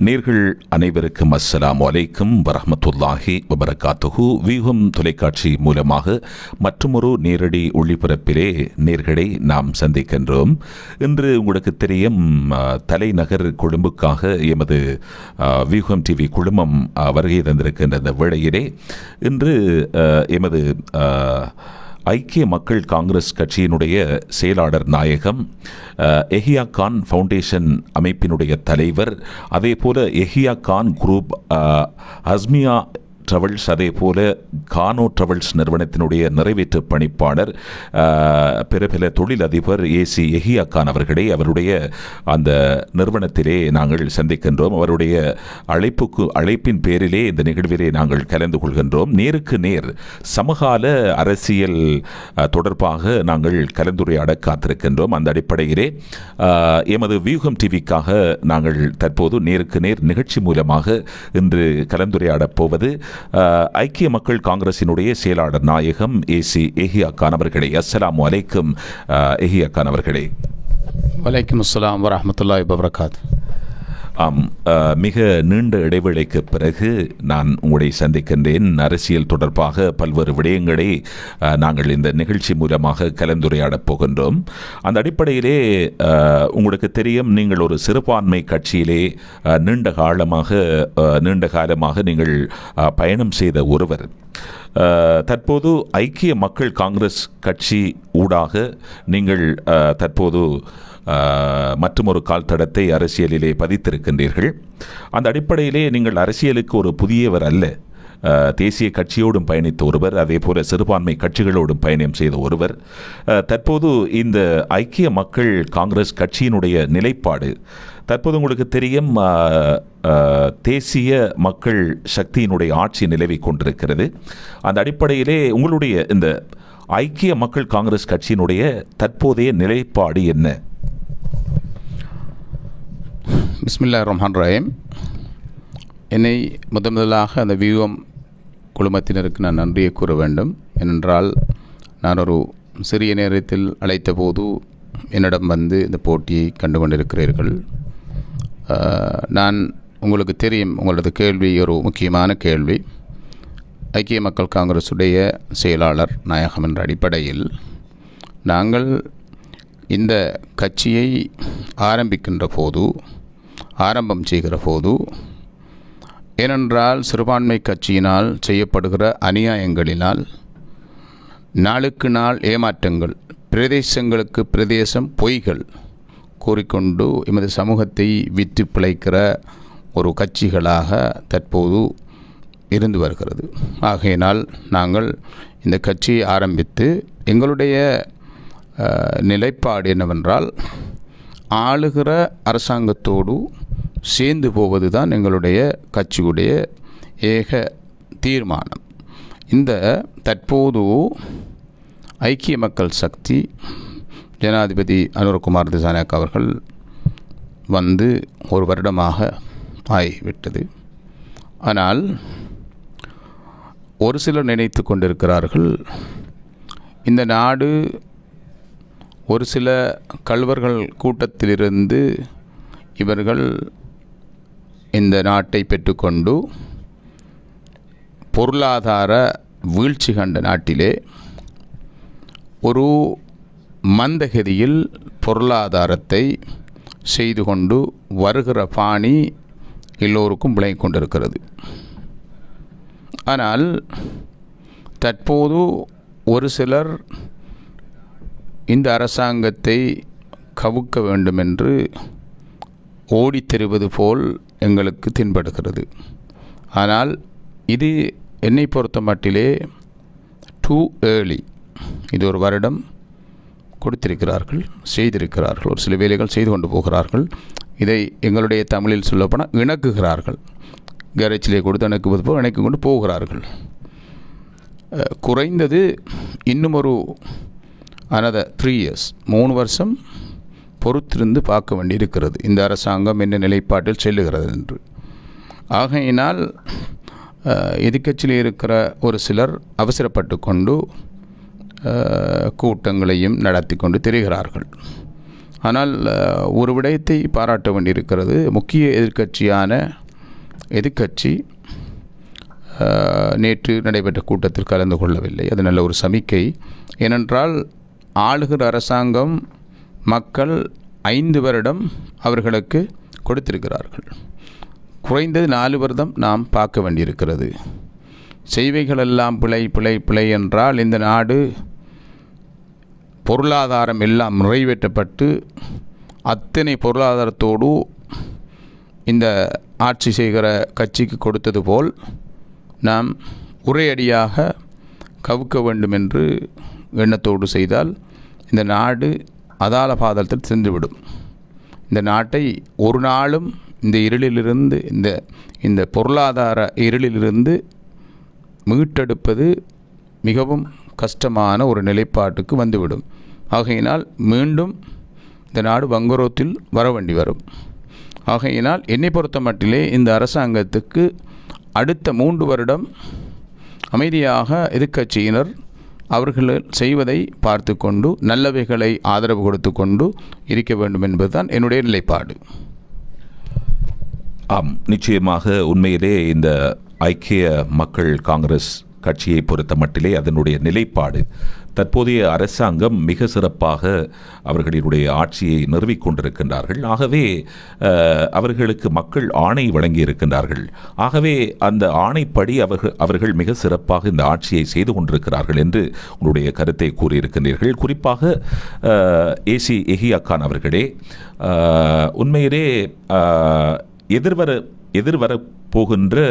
நேர்கள் அனைவருக்கும் அஸ்ஸலாமு அலைக்கும் வரஹ்மத்துல்லாஹி வபரகாத்துஹு. வியூகம் தொலைக்காட்சி மூலமாக மற்றுமொரு நேரடி ஒளிபரப்பிலே நேர்களை நாம் சந்திக்கின்றோம். இன்று உங்களுக்கு தெரியும், தலைநகர் கொழும்புக்காக எமது வியூகம் டிவி குழுமம் வருகை தந்திருக்கின்ற இந்த வேளையிலே இன்று எமது ஐக்கிய மக்கள் காங்கிரஸ் கட்சியினுடைய செயலாளர் நாயகம், எஹியா கான் ஃபவுண்டேஷன் அமைப்பினுடைய தலைவர், அதே போல எஹியா கான் குரூப், அஸ்மியா ட்ராவல்ஸ், அதே போல கானோ ட்ராவல்ஸ் நிறுவனத்தினுடைய நிறைவேற்று பணிப்பாளர், பிரபல தொழிலதிபர் ஏசி எஹியா கான் அவர்களை அவருடைய அந்த நிறுவனத்திலே நாங்கள் சந்திக்கின்றோம். அவருடைய அழைப்பின் பேரிலே இந்த நிகழ்விலே நாங்கள் கலந்து கொள்கின்றோம். நேருக்கு நேர் சமகால அரசியல் தொடர்பாக நாங்கள் கலந்துரையாட காத்திருக்கின்றோம். அந்த அடிப்படையிலே எமது வியூகம் டிவிக்காக நாங்கள் தற்போது நேருக்கு நேர் நிகழ்ச்சி மூலமாக இன்று கலந்துரையாடப் போவது ஐக்கிய மக்கள் காங்கிரசினுடைய செயலாளர் நாயகம் ஏசி எஹியா கான் அவர்களே. அஸ்ஸலாமு அலைக்கும் எஹியா கான் அவர்களே. வலைக்கும் அஸ்ஸலாம் வரஹ்மத்துல்லாஹி வபரகாத். மிக நீண்ட இடைவேளைக்கு பிறகு நான் உங்களை சந்திக்கின்றேன். அரசியல் தொடர்பாக பல்வேறு விடயங்களை நாங்கள் இந்த நிகழ்ச்சி மூலமாக கலந்துரையாடப் போகின்றோம். அந்த அடிப்படையிலே உங்களுக்கு தெரியும், நீங்கள் ஒரு சிறுபான்மை கட்சியிலே நீண்ட காலமாக நீங்கள் பயணம் செய்த ஒருவர். தற்போது ஐக்கிய மக்கள் காங்கிரஸ் கட்சி ஊடாக நீங்கள் தற்போது மற்றுமொரு கால் தடத்தை அரசியலிலே பதித்திருக்கின்றீர்கள். அந்த அடிப்படையிலே நீங்கள் அரசியலுக்கு ஒரு புதியவர் அல்ல. தேசிய கட்சியோடும் பயணித்த ஒருவர், அதே போல சிறுபான்மை கட்சிகளோடும் பயணம் செய்த ஒருவர். தற்போது இந்த ஐக்கிய மக்கள் காங்கிரஸ் கட்சியினுடைய நிலைப்பாடு தற்போது உங்களுக்கு தெரியும், தேசிய மக்கள் சக்தியினுடைய ஆட்சி நிலவி கொண்டிருக்கிறது. அந்த அடிப்படையிலே உங்களுடைய இந்த ஐக்கிய மக்கள் காங்கிரஸ் கட்சியினுடைய தற்போதைய நிலைப்பாடு என்ன? பிஸ்மில்லாஹிர் ரஹ்மானிர் ரஹீம். என்னை முதலாக அந்த வியூகம் குழுமத்தினருக்கு நான் நன்றியை கூற வேண்டும். ஏனென்றால் நான் ஒரு சிறிய நேரத்தில் அழைத்த போது என்னிடம் வந்து இந்த போட்டியை கண்டு கொண்டிருக்கிறீர்கள். நான் உங்களுக்கு தெரியும், உங்களது கேள்வி ஒரு முக்கியமான கேள்வி. ஐக்கிய மக்கள் காங்கிரஸுடைய செயலாளர் நாயகம் என்ற அடிப்படையில் நாங்கள் இந்த கட்சியை ஆரம்பம் செய்கிற போது ஏனென்றால் சிறுபான்மை கட்சியினால் செய்யப்படுகிற அநியாயங்களினால் நாளுக்கு நாள் ஏமாற்றங்கள், பிரதேசங்களுக்கு பிரதேசம் பொய்கள் கூறிக்கொண்டு எமது சமூகத்தை விற்று பிழைக்கிற ஒரு கட்சிகளாக தற்போது இருந்து வருகிறது. ஆகையினால் நாங்கள் இந்த கட்சியை ஆரம்பித்து எங்களுடைய நிலைப்பாடு என்னவென்றால், ஆளுகிற அரசாங்கத்தோடு சேர்ந்து போவது தான் எங்களுடைய கட்சியுடைய ஏக தீர்மானம். இந்த தற்போது ஐக்கிய மக்கள் சக்தி ஜனாதிபதி அனுரகுமார் திசாநாயக்க அவர்கள் வந்து ஒரு வருடமாக ஆகிவிட்டது. ஆனால் ஒரு சிலர் நினைத்து கொண்டிருக்கிறார்கள், இந்த நாடு ஒரு சில கள்வர்கள் கூட்டத்திலிருந்து இவர்கள் இந்த நாட்டை பெற்றுக்கொண்டு பொருளாதார வீழ்ச்சி கண்ட நாட்டிலே ஒரு மந்தகதியில் பொருளாதாரத்தை செய்து கொண்டு வருகிற பாணி எல்லோருக்கும் விளங்கிக் கொண்டிருக்கிறது. ஆனால் தற்போது ஒரு சிலர் இந்த அரசாங்கத்தை கவுக்க வேண்டும் என்று ஓடித் தெரிவது போல் எங்களுக்கு தென்படுகிறது. ஆனால் இது என்னை பொறுத்த மட்டிலே டூ ஏர்லி. இது ஒரு வருடம் கொடுத்திருக்கிறார்கள், செய்திருக்கிறார்கள், ஒரு சில வேலைகள் செய்து கொண்டு போகிறார்கள். இதை எங்களுடைய தமிழில் சொல்லப்போனால் இணக்குகிறார்கள். கேரேஜிலே கொடுத்து இணக்குவது போல் இணைக்கு கொண்டு போகிறார்கள். குறைந்தது இன்னும் ஒரு another 3 years, 3 வருஷம் பொறுத்திருந்து பார்க்க வேண்டியிருக்கிறது இந்த அரசாங்கம் என்ன நிலைப்பாட்டில் செல்லுகிறது என்று. ஆகையினால் எதிர்க்கட்சியில் இருக்கிற ஒரு சிலர் அவசரப்பட்டு கொண்டு கூட்டங்களையும் நடத்தி கொண்டு திரிகிறார்கள். ஆனால் ஒரு விடயத்தை பாராட்ட வேண்டியிருக்கிறது. முக்கிய எதிர்க்கட்சி நேற்று நடைபெற்ற கூட்டத்தில் கலந்து கொள்ளவில்லை. அது நல்ல ஒரு சமிக்கை. ஏனென்றால் ஆளுகிற அரசாங்கம் மக்கள் 5 வருடம் அவர்களுக்கு கொடுத்திருக்கிறார்கள். குறைந்தது 4 வருடம் நாம் பார்க்க வேண்டியிருக்கிறது. செய்வைகளெல்லாம் பிழை என்றால் இந்த நாடு பொருளாதாரம் எல்லாம் நிறைவேற்றப்பட்டு அத்தனை பொருளாதாரத்தோடு இந்த ஆட்சி செய்கிற கட்சிக்கு கொடுத்தது போல் நாம் ஒரேயடியாக கவுக்க வேண்டும் என்று எண்ணத்தோடு செய்தால் இந்த நாடு அதால பாதத்தில் சென்றுவிடும். இந்த நாட்டை ஒரு நாளும் இந்த இருளிலிருந்து இந்த பொருளாதார இருளிலிருந்து மீட்டெடுப்பது மிகவும் கஷ்டமான ஒரு நிலைப்பாட்டுக்கு வந்துவிடும். ஆகையினால் மீண்டும் இந்த நாடு வங்குரோத்தில் வர வேண்டி வரும். ஆகையினால் என்னை பொறுத்த மட்டிலே இந்த அரசாங்கத்துக்கு அடுத்த 3 வருடம் அமைதியாக எதிர்க்கட்சியினர் அவர்கள் செய்வதை பார்த்து கொண்டு நல்லவைகளை ஆதரவு கொடுத்து கொண்டு இருக்க வேண்டும் என்பதுதான் என்னுடைய நிலைப்பாடு. ஆம், நிச்சயமாக உண்மையிலே இந்த ஐக்கிய மக்கள் காங்கிரஸ் கட்சியை பொறுத்த மட்டிலே அதனுடைய நிலைப்பாடு தற்போதைய அரசாங்கம் மிக சிறப்பாக அவர்களுடைய ஆட்சியை நிறுவிக் கொண்டிருக்கின்றார்கள். ஆகவே அவர்களுக்கு மக்கள் ஆணை வழங்கி இருக்கின்றார்கள். ஆகவே அந்த ஆணைப்படி அவர்கள் மிக சிறப்பாக இந்த ஆட்சியை செய்து கொண்டிருக்கிறார்கள் என்று உங்களுடைய கருத்தை கூறியிருக்கின்றீர்கள். குறிப்பாக ஏசி எஹியா கான் அவர்களே, உண்மையிலே எதிர்வர போகின்ற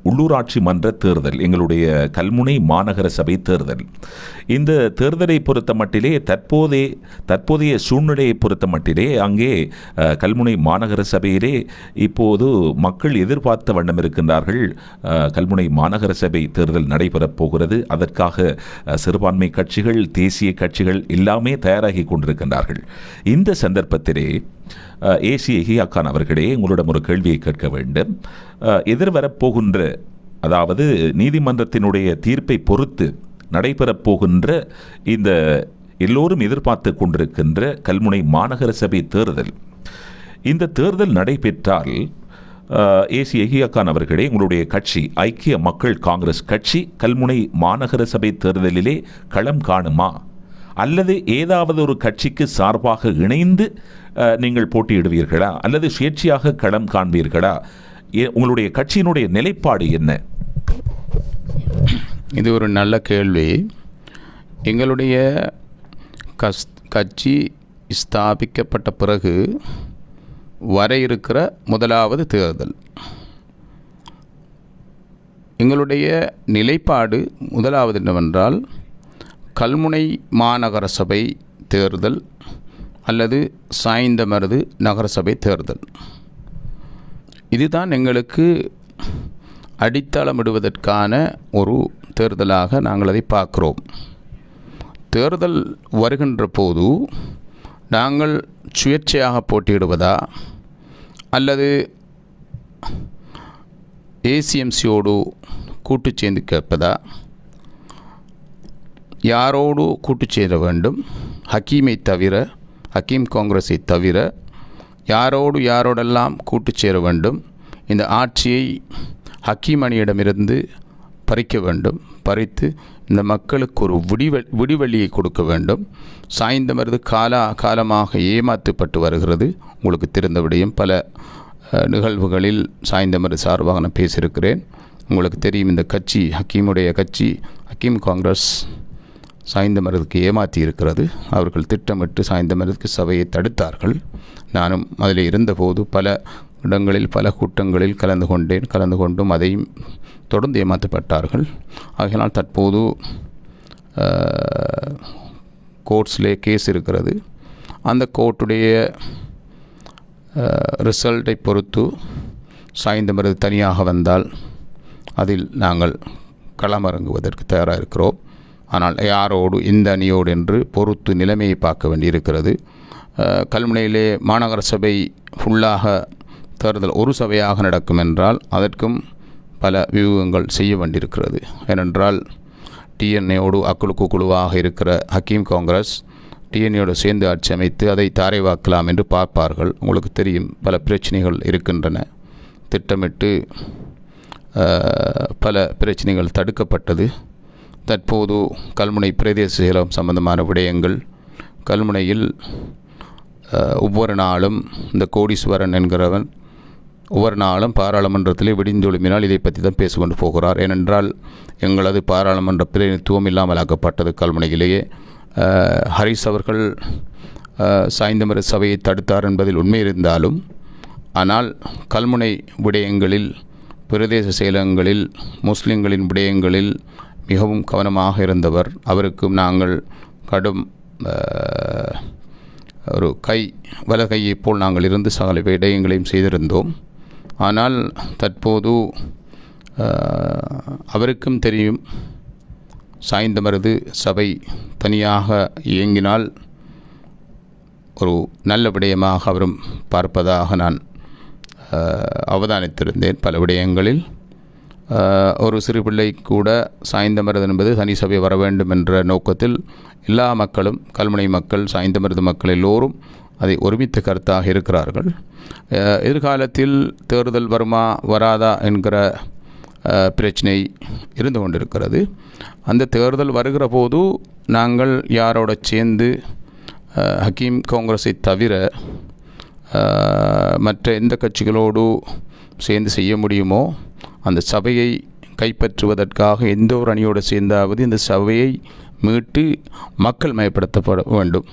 உள்ளூராட்சி மன்ற தேர்தல், எங்களுடைய கல்முனை மாநகர சபை தேர்தல், இந்த தேர்தலை பொறுத்த மட்டிலே தற்போதைய சூழ்நிலையை பொறுத்த மட்டிலே அங்கே கல்முனை மாநகர சபையிலே இப்போது மக்கள் எதிர்பார்த்த வண்ணம் இருக்கின்றார்கள். கல்முனை மாநகர சபை தேர்தல் நடைபெறப் போகிறது. அதற்காக சிறுபான்மை கட்சிகள், தேசிய கட்சிகள் எல்லாமே தயாராகி கொண்டிருக்கின்றார்கள். இந்த சந்தர்ப்பத்திலே ஏசி எஹியா கான் அவர்களே, உங்களிடம் ஒரு கேள்வியை கேட்க வேண்டும். எதிர்வரப்போகின்ற, அதாவது நீதிமன்றத்தினுடைய தீர்ப்பை பொறுத்து நடைபெறப் போகின்ற இந்த எல்லோரும் எதிர்பார்த்து கொண்டிருக்கின்ற கல்முனை மாநகர சபை தேர்தல், இந்த தேர்தல் நடைபெற்றால் ஏசி எஹியா கான் அவர்களே, உங்களுடைய கட்சி ஐக்கிய மக்கள் காங்கிரஸ் கட்சி கல்முனை மாநகர சபை தேர்தலிலே களம் காணுமா, அல்லது ஏதாவது ஒரு கட்சிக்கு சார்பாக இணைந்து நீங்கள் போட்டியிடுவீர்களா, அல்லது சுயேட்சையாக களம் காண்பீர்களா? உங்களுடைய கட்சியினுடைய நிலைப்பாடு என்ன? இது ஒரு நல்ல கேள்வி. எங்களுடைய கட்சி ஸ்தாபிக்கப்பட்ட பிறகு வர இருக்கிற முதலாவது தேர்தல், எங்களுடைய நிலைப்பாடு முதலாவது என்னவென்றால், கல்முனை மாநகர சபை தேர்தல் அல்லது சாய்ந்தமருது நகரசபை தேர்தல், இதுதான் எங்களுக்கு அடித்தளமிடுவதற்கான ஒரு தேர்தலாக நாங்கள் அதை பார்க்கிறோம். தேர்தல் வருகின்ற போது நாங்கள் சுயேட்சையாக போட்டியிடுவதா அல்லது ஏசிஎம்சியோடு கூட்டு சேர்ந்து கேட்பதா, யாரோடு கூட்டு சேர வேண்டும், ஹக்கீம் காங்கிரஸை தவிர யாரோடெல்லாம் கூட்டு சேர வேண்டும், இந்த ஆட்சியை ஹக்கீம் அணியிடமிருந்து பறிக்க வேண்டும், பறித்து இந்த மக்களுக்கு ஒரு விடிவெளியை கொடுக்க வேண்டும். சாய்ந்தமருது காலமாக ஏமாற்றப்பட்டு வருகிறது. உங்களுக்கு தெரிந்த விடயம், பல நிகழ்வுகளில் சாய்ந்தமருது சார்பாக நான் பேசியிருக்கிறேன். உங்களுக்கு தெரியும், இந்த கட்சி ஹக்கீமுடைய கட்சி ஹக்கீம் காங்கிரஸ் சாய்ந்தமருதுக்கு ஏமாற்றி இருக்கிறது. அவர்கள் திட்டமிட்டு சாய்ந்தமருதுக்கு சபையை தடுத்தார்கள். நானும் அதில் இருந்தபோது பல இடங்களில் பல கூட்டங்களில் கலந்து கொண்டும் அதையும் தொடர்ந்து ஏமாற்றப்பட்டார்கள். ஆகையினால் தற்போது கோர்ட்ஸிலே கேஸ் இருக்கிறது. அந்த கோர்ட்டுடைய ரிசல்ட்டை பொறுத்து சாய்ந்தமருது தனியாக வந்தால் அதில் நாங்கள் களமிறங்குவதற்கு தயாராக இருக்கிறோம். ஆனால் யாரோடு, இந்த அணியோடு என்று பொறுத்து நிலைமையை பார்க்க வேண்டியிருக்கிறது. கல்முனையிலே மாநகர சபை ஃபுல்லாக தேர்தல் ஒரு சபையாக நடக்கும் என்றால் அதற்கும் பல வியூகங்கள் செய்ய வேண்டியிருக்கிறது. ஏனென்றால் டிஎன்ஏயோடு குழுவாக இருக்கிற ஹக்கீம் காங்கிரஸ் டிஎன்ஏயோடு சேர்ந்து ஆட்சி அமைத்து அதை தாரைவாக்கலாம் என்று பார்ப்பார்கள். உங்களுக்கு தெரியும், பல பிரச்சனைகள் இருக்கின்றன. திட்டமிட்டு பல பிரச்சனைகள் தடுக்கப்பட்டது. தற்போது கல்முனை பிரதேச செயலகம் சம்பந்தமான விடயங்கள், கல்முனையில் ஒவ்வொரு நாளும் இந்த கோடீஸ்வரன் என்கிறவன் ஒவ்வொரு நாளும் பாராளுமன்றத்திலே விடிந்தொழுமினால் இதை பற்றி தான் பேசிக்கொண்டு போகிறார். ஏனென்றால் எங்களது பாராளுமன்ற பிரதிநிதித்துவம் இல்லாமலாக்கப்பட்டது கல்முனையிலேயே. ஹரிஸ் அவர்கள் சாய்ந்தமர சபையை தடுத்தார் என்பதில் உண்மை இருந்தாலும், ஆனால் கல்முனை விடயங்களில், பிரதேச செயலகங்களில், முஸ்லிம்களின் விடயங்களில் மிகவும் கவனமாக இருந்தவர். அவருக்கும் நாங்கள் கடும் ஒரு வலகையைப் போல் நாங்கள் இருந்து சகல விடயங்களையும் செய்திருந்தோம். ஆனால் தற்போது அவருக்கும் தெரியும், சாய்ந்தமருது சபை தனியாக இயங்கினால் ஒரு நல்ல விடயமாக அவரும் பார்ப்பதாக நான் அவதானித்திருந்தேன். பல விடயங்களில் ஒரு சிறு பிள்ளை கூட சாய்ந்தமருது என்பது தனி சபை வர வேண்டும் என்ற நோக்கத்தில் எல்லா மக்களும், கல்முனை மக்கள், சாய்ந்தமருது மக்கள் எல்லோரும் அதை ஒருமித்த கருத்தாக இருக்கிறார்கள். எதிர்காலத்தில் தேர்தல் வருமா வராதா என்கிற பிரச்சனை இருந்து கொண்டிருக்கிறது. அந்த தேர்தல் வருகிற போது நாங்கள் யாரோட சேர்ந்து ஹக்கீம் காங்கிரஸை தவிர மற்ற எந்த கட்சிகளோடு சேர்ந்து செய்ய முடியுமோ அந்த சபையை கைப்பற்றுவதற்காக எந்த ஒரு அணியோடு சேர்ந்தாவது இந்த சபையை மீட்டு மக்கள் மயப்படுத்தப்பட வேண்டும்.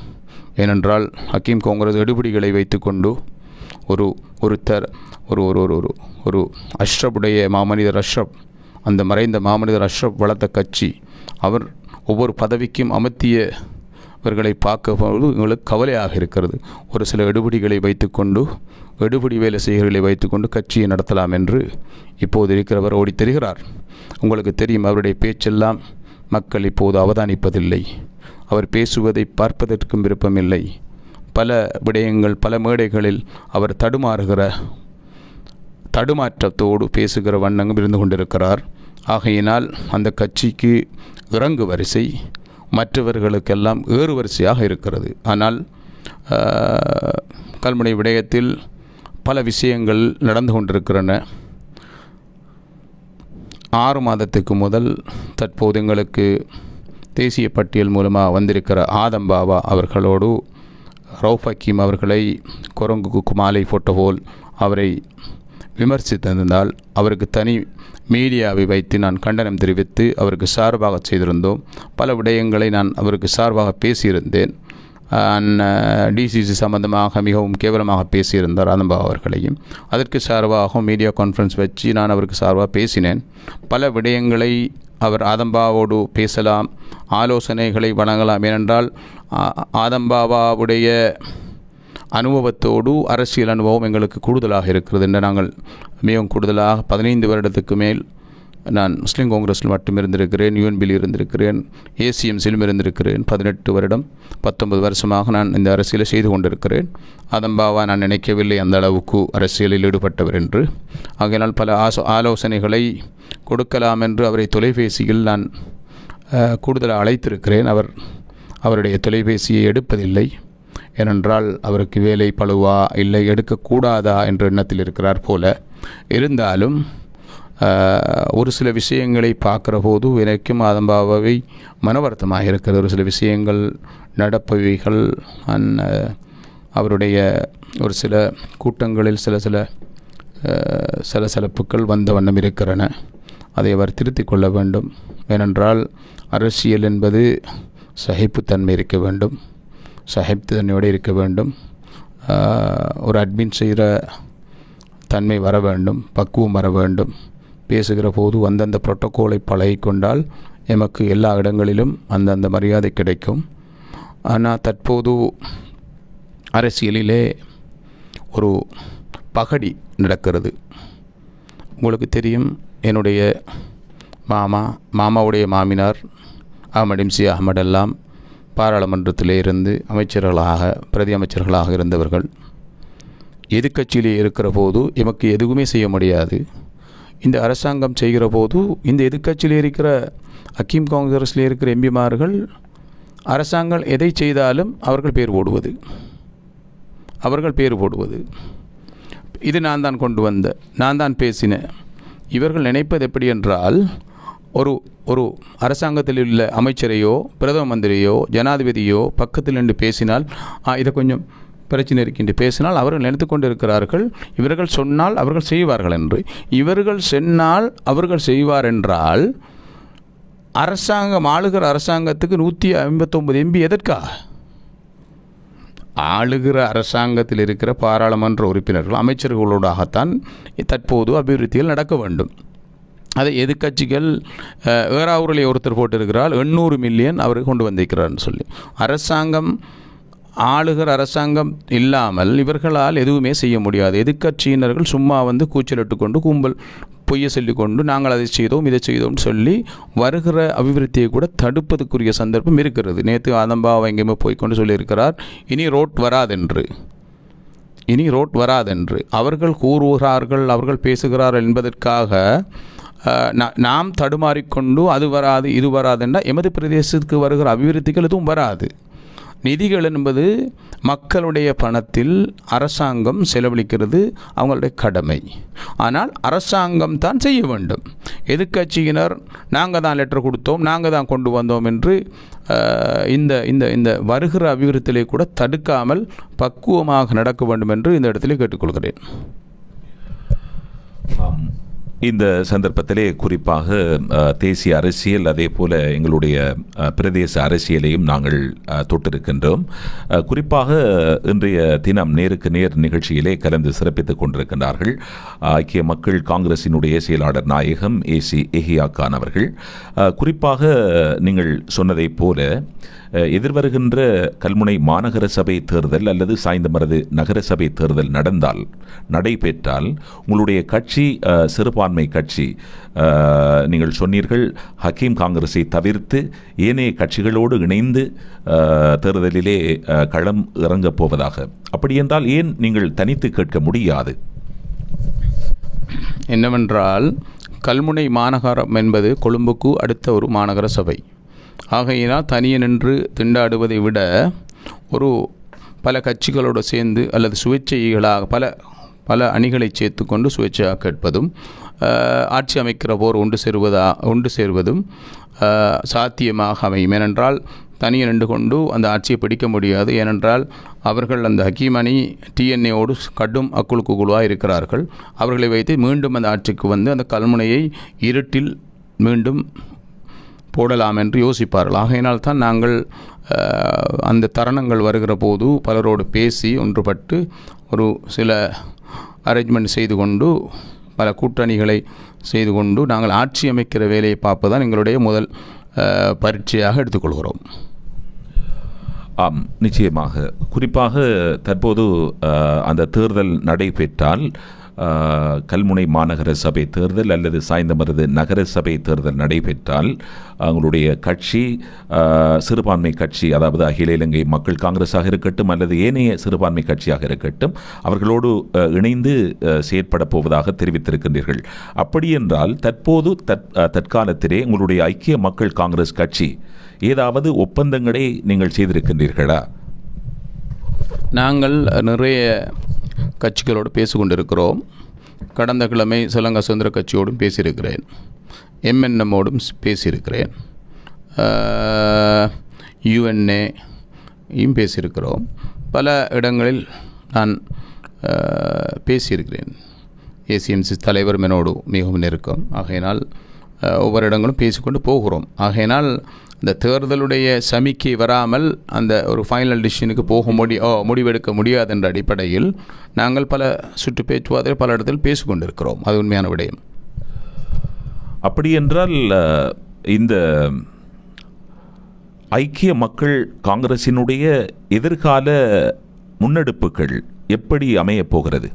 ஏனென்றால் ஹக்கீம் காங்கிரஸ் எடுபிடிகளை வைத்துக்கொண்டு ஒரு அஷ்ரஃபுடைய மாமனிதர் அஷ்ரஃப், அந்த மறைந்த மாமனிதர் அஷ்ரஃப் வளர்த்த கட்சி, அவர் ஒவ்வொரு பதவிக்கும் அமர்த்தியவர்களை பார்க்கும்போது எங்களுக்கு கவலையாக இருக்கிறது. ஒரு சில எடுபிடிகளை வைத்துக்கொண்டு, எடுபிடி வேலை செய்கிறவர்களை வைத்துக்கொண்டு கட்சியை நடத்தலாம் என்று இப்போது இருக்கிறவர் ஓடி தெரிகிறார். உங்களுக்கு தெரியும், அவருடைய பேச்செல்லாம் மக்கள் இப்போது அவதானிப்பதில்லை. அவர் பேசுவதை பார்ப்பதற்கும் விருப்பமில்லை. பல விடயங்கள், பல மேடைகளில் அவர் தடுமாற்றத்தோடு பேசுகிற வண்ணங்கும் இருந்து கொண்டிருக்கிறார். ஆகையினால் அந்த கட்சிக்கு இறங்கு வரிசை மற்றவர்களுக்கெல்லாம் ஏறு வரிசையாக இருக்கிறது. ஆனால் கல்முனை விடயத்தில் பல விஷயங்கள் நடந்து கொண்டிருக்கின்றன. 6 மாதத்துக்கு முதல் தற்போது எங்களுக்கு தேசிய பட்டியல் மூலமாக வந்திருக்கிற ஆதம் பாபா அவர்களோடு ரவுஃப் ஹக்கீம் அவர்களை குரங்குக்கு மாலை போட்ட போல் அவரை விமர்சித்திருந்தால் அவருக்கு தனி மீடியாவை வைத்து நான் கண்டனம் தெரிவித்து அவருக்கு சார்பாக செய்திருந்தோம். பல விடயங்களை நான் அவருக்கு சார்பாக பேசியிருந்தேன். டிசிசி சம்பந்தமாக மிகவும் கேவலமாக பேசியிருந்தார் ஆதம்பா அவர்களையும். அதற்கு சார்பாக மீடியா கான்ஃபரன்ஸ் வச்சு நான் அவருக்கு சார்பாக பேசினேன். பல விடயங்களை அவர் ஆதம்பாவோடு பேசலாம், ஆலோசனைகளை வழங்கலாம். ஏனென்றால் ஆதம்பாவுடைய அனுபவத்தோடு அரசியல் அனுபவம் எங்களுக்கு கூடுதலாக இருக்கிறது என்று நாங்கள் மிகவும் கூடுதலாக 15 வருடத்துக்கு மேல் நான் முஸ்லீம் காங்கிரஸில் மட்டும் இருந்திருக்கிறேன், யூஎன்பியில் இருந்திருக்கிறேன், ஏசிஎம்சிலும் இருந்திருக்கிறேன். 18 வருடம் 19 வருஷமாக நான் இந்த அரசியலை செய்து கொண்டிருக்கிறேன். ஆதம்பாவா நான் நினைக்கவில்லை அந்த அளவுக்கு அரசியலில் ஈடுபட்டவர் என்று. ஆகையினால் பல ஆலோசனைகளை கொடுக்கலாம் என்று அவரை தொலைபேசியில் நான் கூடுதலாக அழைத்திருக்கிறேன். அவருடைய தொலைபேசியை எடுப்பதில்லை. ஏனென்றால் அவருக்கு வேலை பழுவா இல்லை எடுக்கக்கூடாதா என்ற எண்ணத்தில் இருக்கிறார் போல. இருந்தாலும் ஒரு சில விஷயங்களை பார்க்குற போது எனக்கும் ஆதம்பாவை மனவருத்தமாக இருக்கிறது. ஒரு சில விஷயங்கள் நடப்பவைகள் அவருடைய ஒரு சில கூட்டங்களில் சில சலசலப்புகள் வந்த வண்ணம் இருக்கிறன. அதை அவர் திருத்திக் கொள்ள வேண்டும். ஏனென்றால் அரசியல் என்பது சகிப்புத்தன்மை இருக்க வேண்டும், சகிப்புத்தன்மையோடு இருக்க வேண்டும். ஒரு அட்மின் செய்கிற தன்மை வர வேண்டும், பக்குவம் வர வேண்டும். பேசுகிற போது அந்தந்த புரோட்டோக்காலை பழகிக்கொண்டால் எமக்கு எல்லா இடங்களிலும் அந்தந்த மரியாதை கிடைக்கும். ஆனால் தற்போது அரசியலிலே ஒரு பகடி நடக்கிறது. உங்களுக்கு தெரியும், என்னுடைய மாமாவுடைய மாமினார் அஹ்மட் அஹ்மட் எல்லாம் பாராளுமன்றத்திலே இருந்து அமைச்சர்களாக, பிரதி அமைச்சர்களாக இருந்தவர்கள். எதிர்க்கட்சியிலே இருக்கிற போது எமக்கு எதுவுமே செய்ய முடியாது. இந்த அரசாங்கம் செய்கிற போது இந்த எதிர்க்கட்சியில் இருக்கிற ஹக்கீம் காங்கிரஸில் இருக்கிற எம்பிமார்கள் அரசாங்கம் எதை செய்தாலும் அவர்கள் பேர் போடுவது இது நான் தான் கொண்டு வந்த, நான் தான் பேசினேன். இவர்கள் நினைப்பது எப்படி என்றால், ஒரு அரசாங்கத்தில் உள்ள அமைச்சரையோ பிரதம மந்திரியோ ஜனாதிபதியோ பக்கத்தில் நின்று பேசினால் இதை கொஞ்சம் பிரச்சனை இருக்கின்ற பேசினால் அவர்கள் நினைத்து கொண்டு இருக்கிறார்கள் இவர்கள் சொன்னால் அவர்கள் செய்வார்கள் என்று. இவர்கள் சொன்னால் அவர்கள் செய்வார் என்றால் அரசாங்கம் ஆளுகிற அரசாங்கத்துக்கு 159 MP எதற்காக? ஆளுகிற அரசாங்கத்தில் இருக்கிற பாராளுமன்ற உறுப்பினர்கள் அமைச்சர்களோடாகத்தான் தற்போது அபிவிருத்திகள் நடக்க வேண்டும். அதை எதிர்க்கட்சிகள் ஏறாவூரிலே ஒருத்தர் போட்டிருக்கிறார் 800 மில்லியன் அவர் கொண்டு வந்திருக்கிறார்னு சொல்லி. அரசாங்கம் ஆளுகிற அரசாங்கம் இல்லாமல் இவர்களால் எதுவுமே செய்ய முடியாது. எதிர்க்கட்சியினர்கள் சும்மா கூச்சலிட்டு கொண்டு கும்பல் பொய்யை சொல்லிக்கொண்டு நாங்கள் அதை செய்தோம் இதை செய்தோம்னு சொல்லி வருகிற அபிவிருத்தியை கூட தடுப்பதற்குரிய சந்தர்ப்பம் இருக்கிறது. நேற்று ஆதம்பாவை எங்கேயுமே போய்கொண்டு சொல்லியிருக்கிறார், இனி ரோட் வராதென்று அவர்கள் கூறுகிறார்கள், அவர்கள் பேசுகிறார்கள் என்பதற்காக நாம் தடுமாறிக்கொண்டு அது வராது இது வராதுன்னா எமது பிரதேசத்துக்கு வருகிற அபிவிருத்திகள் எதுவும் வராது. நிதிகள் என்பது மக்களுடைய பணத்தில் அரசாங்கம் செலவழிக்கிறது அவங்களுடைய கடமை. ஆனால் அரசாங்கம் தான் செய்ய வேண்டும். எதிர்க்கட்சியினர் நாங்கள் தான் லெட்டர் கொடுத்தோம், நாங்கள் தான் கொண்டு வந்தோம் என்று இந்த இந்த இந்த வருகிற அபிவிருத்தியை கூட தடுக்காமல் பக்குவமாக நடக்க வேண்டும் என்று இந்த இடத்திலே கேட்டுக்கொள்கிறேன். இந்த சந்தர்ப்பத்திலே குறிப்பாக தேசிய அரசியல் அதே போல எங்களுடைய பிரதேச அரசியலையும் நாங்கள் தொட்டிருக்கின்றோம். குறிப்பாக இன்றைய தினம் நேருக்கு நேர் நிகழ்ச்சியிலே கலந்து சிறப்பித்துக் கொண்டிருக்கின்றார்கள் ஐக்கிய மக்கள் காங்கிரசினுடைய செயலாளர் நாயகம் AC எஹியா கான் அவர்கள். குறிப்பாக நீங்கள் சொன்னதைப் போல எதிர்வருகின்ற கல்முனை மாநகர சபை தேர்தல் அல்லது சாய்ந்தமருது நகர சபை தேர்தல் நடைபெற்றால் உங்களுடைய கட்சி சிறுபான்மை கட்சி, நீங்கள் சொன்னீர்கள் ஹக்கீம் காங்கிரஸை தவிர்த்து ஏனைய கட்சிகளோடு இணைந்து தேர்தலிலே களம் இறங்கப் போவதாக. அப்படியென்றால் ஏன் நீங்கள் தனித்து கேட்க முடியாது? என்னவென்றால் கல்முனை மாநகரம் என்பது கொழும்புக்கு அடுத்த ஒரு மாநகர சபை. ஆகையினால் தனியே நின்று திண்டாடுவதை விட பல கட்சிகளோடு சேர்ந்து அல்லது சுயேட்சைகளாக பல அணிகளை சேர்த்து கொண்டு சுயேட்சையாக கேட்பதும் ஆட்சி அமைக்கிற போர் ஒன்று சேர்வதும் சாத்தியமாக அமையும். ஏனென்றால் தனியே நின்று கொண்டு அந்த ஆட்சியை பிடிக்க முடியாது. ஏனென்றால் அவர்கள் அந்த ஹக்கீம் அணி TNAவோடு கடும் அக்குழுக்குழுவாக இருக்கிறார்கள். அவர்களை வைத்து மீண்டும் அந்த ஆட்சிக்கு அந்த கல்முனையை இருட்டில் மீண்டும் போடலாம் என்று யோசிப்பார்கள். ஆகையினால் தான் நாங்கள் அந்த தருணங்கள் வருகிற போது பலரோடு பேசி ஒன்றுபட்டு சில அரேஞ்ச்மெண்ட் செய்து கொண்டு பல கூட்டணிகளை செய்து கொண்டு நாங்கள் ஆட்சி அமைக்கிற வேலையை பார்ப்பதுதான் எங்களுடைய முதல் பரீட்சையாக எடுத்துக்கொள்கிறோம். ஆம், நிச்சயமாக. குறிப்பாக தற்போது அந்த தேர்தல் நடைபெற்றால் கல்முனை மாநகர சபை தேர்தல் அல்லது சாய்ந்தமருது நகர சபை தேர்தல் நடைபெற்றால் அவங்களுடைய கட்சி சிறுபான்மை கட்சி, அதாவது அகில இலங்கை மக்கள் காங்கிரஸாக இருக்கட்டும் அல்லது ஏனைய சிறுபான்மை கட்சியாக இருக்கட்டும், அவர்களோடு இணைந்து செயற்பட போவதாக தெரிவித்திருக்கின்றீர்கள். அப்படியென்றால் தற்போது தற்காலத்திலே உங்களுடைய ஐக்கிய மக்கள் காங்கிரஸ் கட்சி ஏதாவது ஒப்பந்தங்களை நீங்கள் செய்திருக்கின்றீர்களா? நாங்கள் நிறைய கட்சிகளோடு பேசிக்கொண்டிருக்கிறோம். கடந்த கிழமை ஸ்ரீலங்கா சுதந்திர கட்சியோடும் பேசியிருக்கிறேன், MNMோடும் பேசியிருக்கிறேன், UNAயும் பேசியிருக்கிறோம். பல இடங்களில் நான் பேசியிருக்கிறேன். ACMC தலைவர் என்னோடு மிகவும் நெருக்கம். ஆகையினால் ஒவ்வொரு இடங்களும் பேசிக்கொண்டு போகிறோம். ஆகையினால் இந்த தேர்தலுடைய சமிக்கை வராமல் அந்த ஒரு ஃபைனல் டிசிஷனுக்கு முடிவெடுக்க முடியாது என்ற அடிப்படையில் நாங்கள் பல சுற்று பேச்சுவார்த்தை பல இடத்தில் பேசிக்கொண்டிருக்கிறோம். அது உண்மையான விடயம். அப்படி என்றால் இந்த ஐக்கிய மக்கள் காங்கிரசினுடைய எதிர்கால முன்னெடுப்புகள் எப்படி அமையப் போகிறது?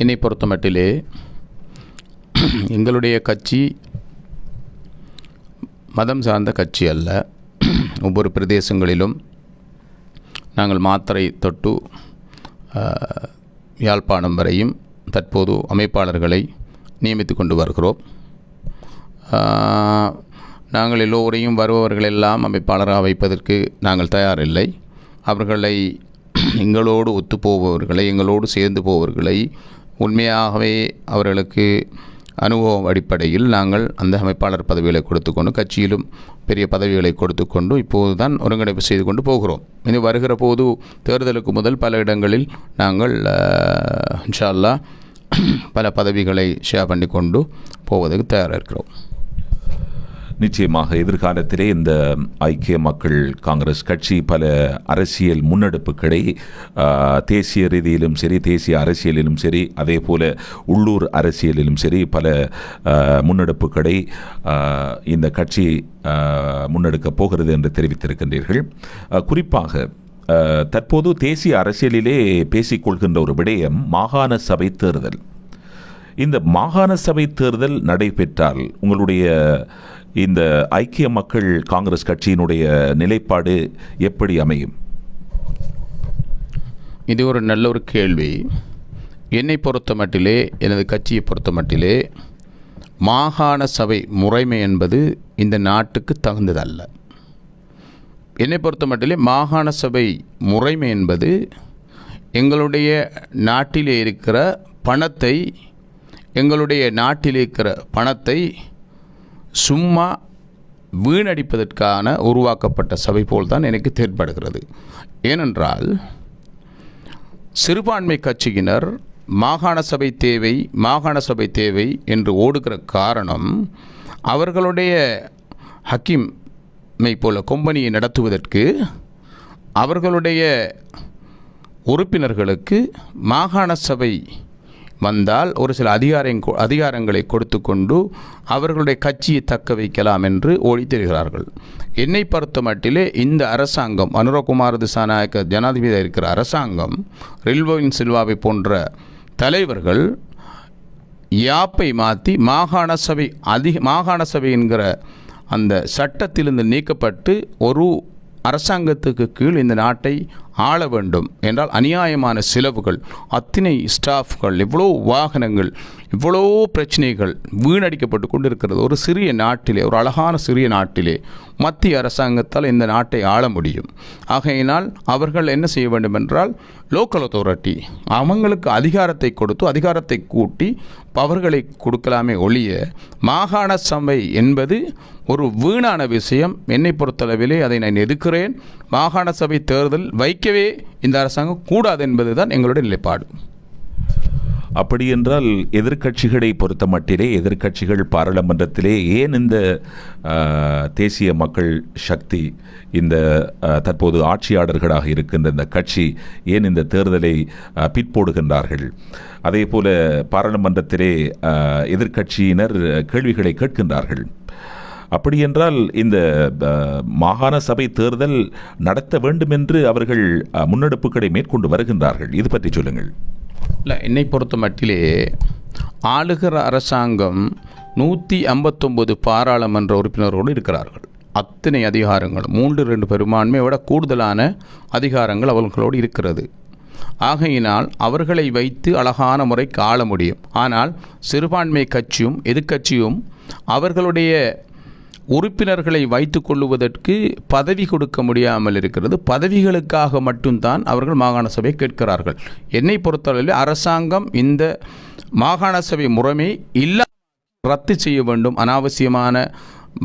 என்னை பொறுத்த மட்டிலே எங்களுடைய கட்சி மதம் சார்ந்த கட்சி அல்ல. ஒவ்வொரு பிரதேசங்களிலும் நாங்கள் மாத்தறை தொட்டு யாழ்ப்பாணம் வரையும் தற்போது அமைப்பாளர்களை நியமித்து கொண்டு வருகிறோம். நாங்கள் எல்லோரையும் வருபவர்கள் எல்லாம் அமைப்பாளராக வைப்பதற்கு நாங்கள் தயாரில்லை. அவர்களை எங்களோடு ஒத்துப்போபவர்களை, எங்களோடு சேர்ந்து போபவர்களை, உண்மையாகவே அவர்களுக்கு அனுபவம் அடிப்படையில் நாங்கள் அந்த அமைப்பாளர் பதவிகளை கொடுத்துக்கொண்டு, கட்சியிலும் பெரிய பதவிகளை கொடுத்துக்கொண்டு இப்போது தான் ஒருங்கிணைப்பு செய்து கொண்டு போகிறோம். இது வருகிற போது தேர்தலுக்கு முதல் பல இடங்களில் நாங்கள் இன்ஷா அல்லாஹ் பல பதவிகளை ஷேர் பண்ணி கொண்டு போவதற்கு தயாராக இருக்கிறோம். நிச்சயமாக எதிர்காலத்திலே இந்த ஐக்கிய மக்கள் காங்கிரஸ் கட்சி பல அரசியல் முன்னெடுப்புகளை தேசிய ரீதியிலும் சரி, தேசிய அரசியலிலும் சரி, அதே போல உள்ளூர் அரசியலிலும் சரி பல முன்னெடுப்புகளை இந்த கட்சி முன்னெடுக்கப் போகிறது என்று தெரிவித்திருக்கின்றீர்கள். குறிப்பாக தற்போது தேசிய அரசியலிலே பேசிக்கொள்கின்ற ஒரு விடயம் மாகாண சபை தேர்தல். இந்த மாகாண சபை தேர்தல் நடைபெற்றால் உங்களுடைய இந்த ஐக்கிய மக்கள் காங்கிரஸ் கட்சியினுடைய நிலைப்பாடு எப்படி அமையும்? இது ஒரு நல்ல ஒரு கேள்வி. என்னை பொறுத்த மட்டிலே, எனது கட்சியை பொறுத்த மட்டிலே, மாகாண சபை முறைமை என்பது இந்த நாட்டுக்கு தகுந்ததல்ல. என்னை பொறுத்த மட்டிலே மாகாண சபை முறைமை என்பது எங்களுடைய நாட்டிலே இருக்கிற பணத்தை, எங்களுடைய நாட்டில் இருக்கிற பணத்தை சும்மா வீணடிப்பதற்கான உருவாக்கப்பட்ட சபை போல்தான் எனக்கு தென்படுகிறது. ஏனென்றால் சிறுபான்மை கட்சியினர் மாகாண சபை தேவை, மாகாண சபை தேவை என்று ஓடுகிற காரணம், அவர்களுடைய ஹக்கீமை போல கொம்பனியை நடத்துவதற்கு அவர்களுடைய உறுப்பினர்களுக்கு மாகாண சபை வந்தால் ஒரு சில அதிகாரங்களை கொடுத்து கொண்டு அவர்களுடைய கட்சியை தக்க வைக்கலாம் என்று ஓடி தெரிகிறார்கள். என்னை பொறுத்த மட்டிலே இந்த அரசாங்கம், அனுரகுமார திசாநாயக்க ஜனாதிபதியாக இருக்கிற அரசாங்கம், ரில்வோயின் சில்வாவை போன்ற தலைவர்கள் யாப்பை மாற்றி மாகாண சபை என்கிற அந்த சட்டத்திலிருந்து நீக்கப்பட்டு ஒரு அரசாங்கத்துக்கு கீழ் இந்த நாட்டை ஆள வேண்டும் என்றால் அநியாயமான செலவுகள், அத்தனை ஸ்டாஃப்கள், இவ்வளோ வாகனங்கள், இவ்வளோ பிரச்சனைகள் வீணடிக்கப்பட்டு கொண்டு இருக்கிறது. ஒரு சிறிய நாட்டிலே, ஒரு அழகான சிறிய நாட்டிலே மத்திய அரசாங்கத்தால் இந்த நாட்டை ஆள முடியும். ஆகையினால் அவர்கள் என்ன செய்ய வேண்டும் என்றால் லோக்கல் அத்தாரிட்டி அவங்களுக்கு அதிகாரத்தை கொடுத்து, அதிகாரத்தை கூட்டி அவர்களை கொடுக்கலாமே ஒழிய மாகாண சபை என்பது ஒரு வீணான விஷயம். என்னை பொறுத்தளவிலே அதை நான் எதிர்க்கிறேன். மாகாண சபை தேர்தல் வைக்கவே இந்த அரசாங்கம் கூடாது என்பதுதான் எங்களுடைய நிலைப்பாடு. அப்படி என்றால் எதிர்க்கட்சிகளை பொறுத்த மட்டிலே, எதிர்க்கட்சிகள் பாராளுமன்றத்திலே ஏன் இந்த தேசிய மக்கள் சக்தி, இந்த தற்போது ஆட்சியாளர்களாக இருக்கின்ற இந்த கட்சி ஏன் இந்த தேர்தலை பிற்போடுகின்றார்கள்? அதே போல பாராளுமன்றத்திலே எதிர்க்கட்சியினர் கேள்விகளை கேட்கின்றார்கள். அப்படி என்றால் இந்த மாகாண சபை தேர்தல் நடத்த வேண்டும் என்று அவர்கள் முன்னெடுப்புகளை மேற்கொண்டு வருகின்றார்கள். இது பற்றி சொல்லுங்கள். இல்லை, என்னை பொறுத்த மட்டிலே ஆளுகிற அரசாங்கம் 159 பாராளுமன்ற உறுப்பினர்களோடு இருக்கிறார்கள். அத்தனை அதிகாரங்கள், 3/2 பெரும்பான்மையை விட கூடுதலான அதிகாரங்கள் அவர்களோடு இருக்கிறது. ஆகையினால் அவர்களை வைத்து அழகான முறைக்கு ஆள முடியும். ஆனால் சிறுபான்மை கட்சியும் எதிர்க்கட்சியும் அவர்களுடைய உறுப்பினர்களை வைத்து கொள்ளுவதற்கு பதவி கொடுக்க முடியாமல் இருக்கிறது. பதவிகளுக்காக மட்டும்தான் அவர்கள் மாகாண சபை கேட்கிறார்கள். என்னை பொறுத்தவரையில் அரசாங்கம் இந்த மாகாண சபை முறைமை ரத்து செய்ய வேண்டும். அனாவசியமான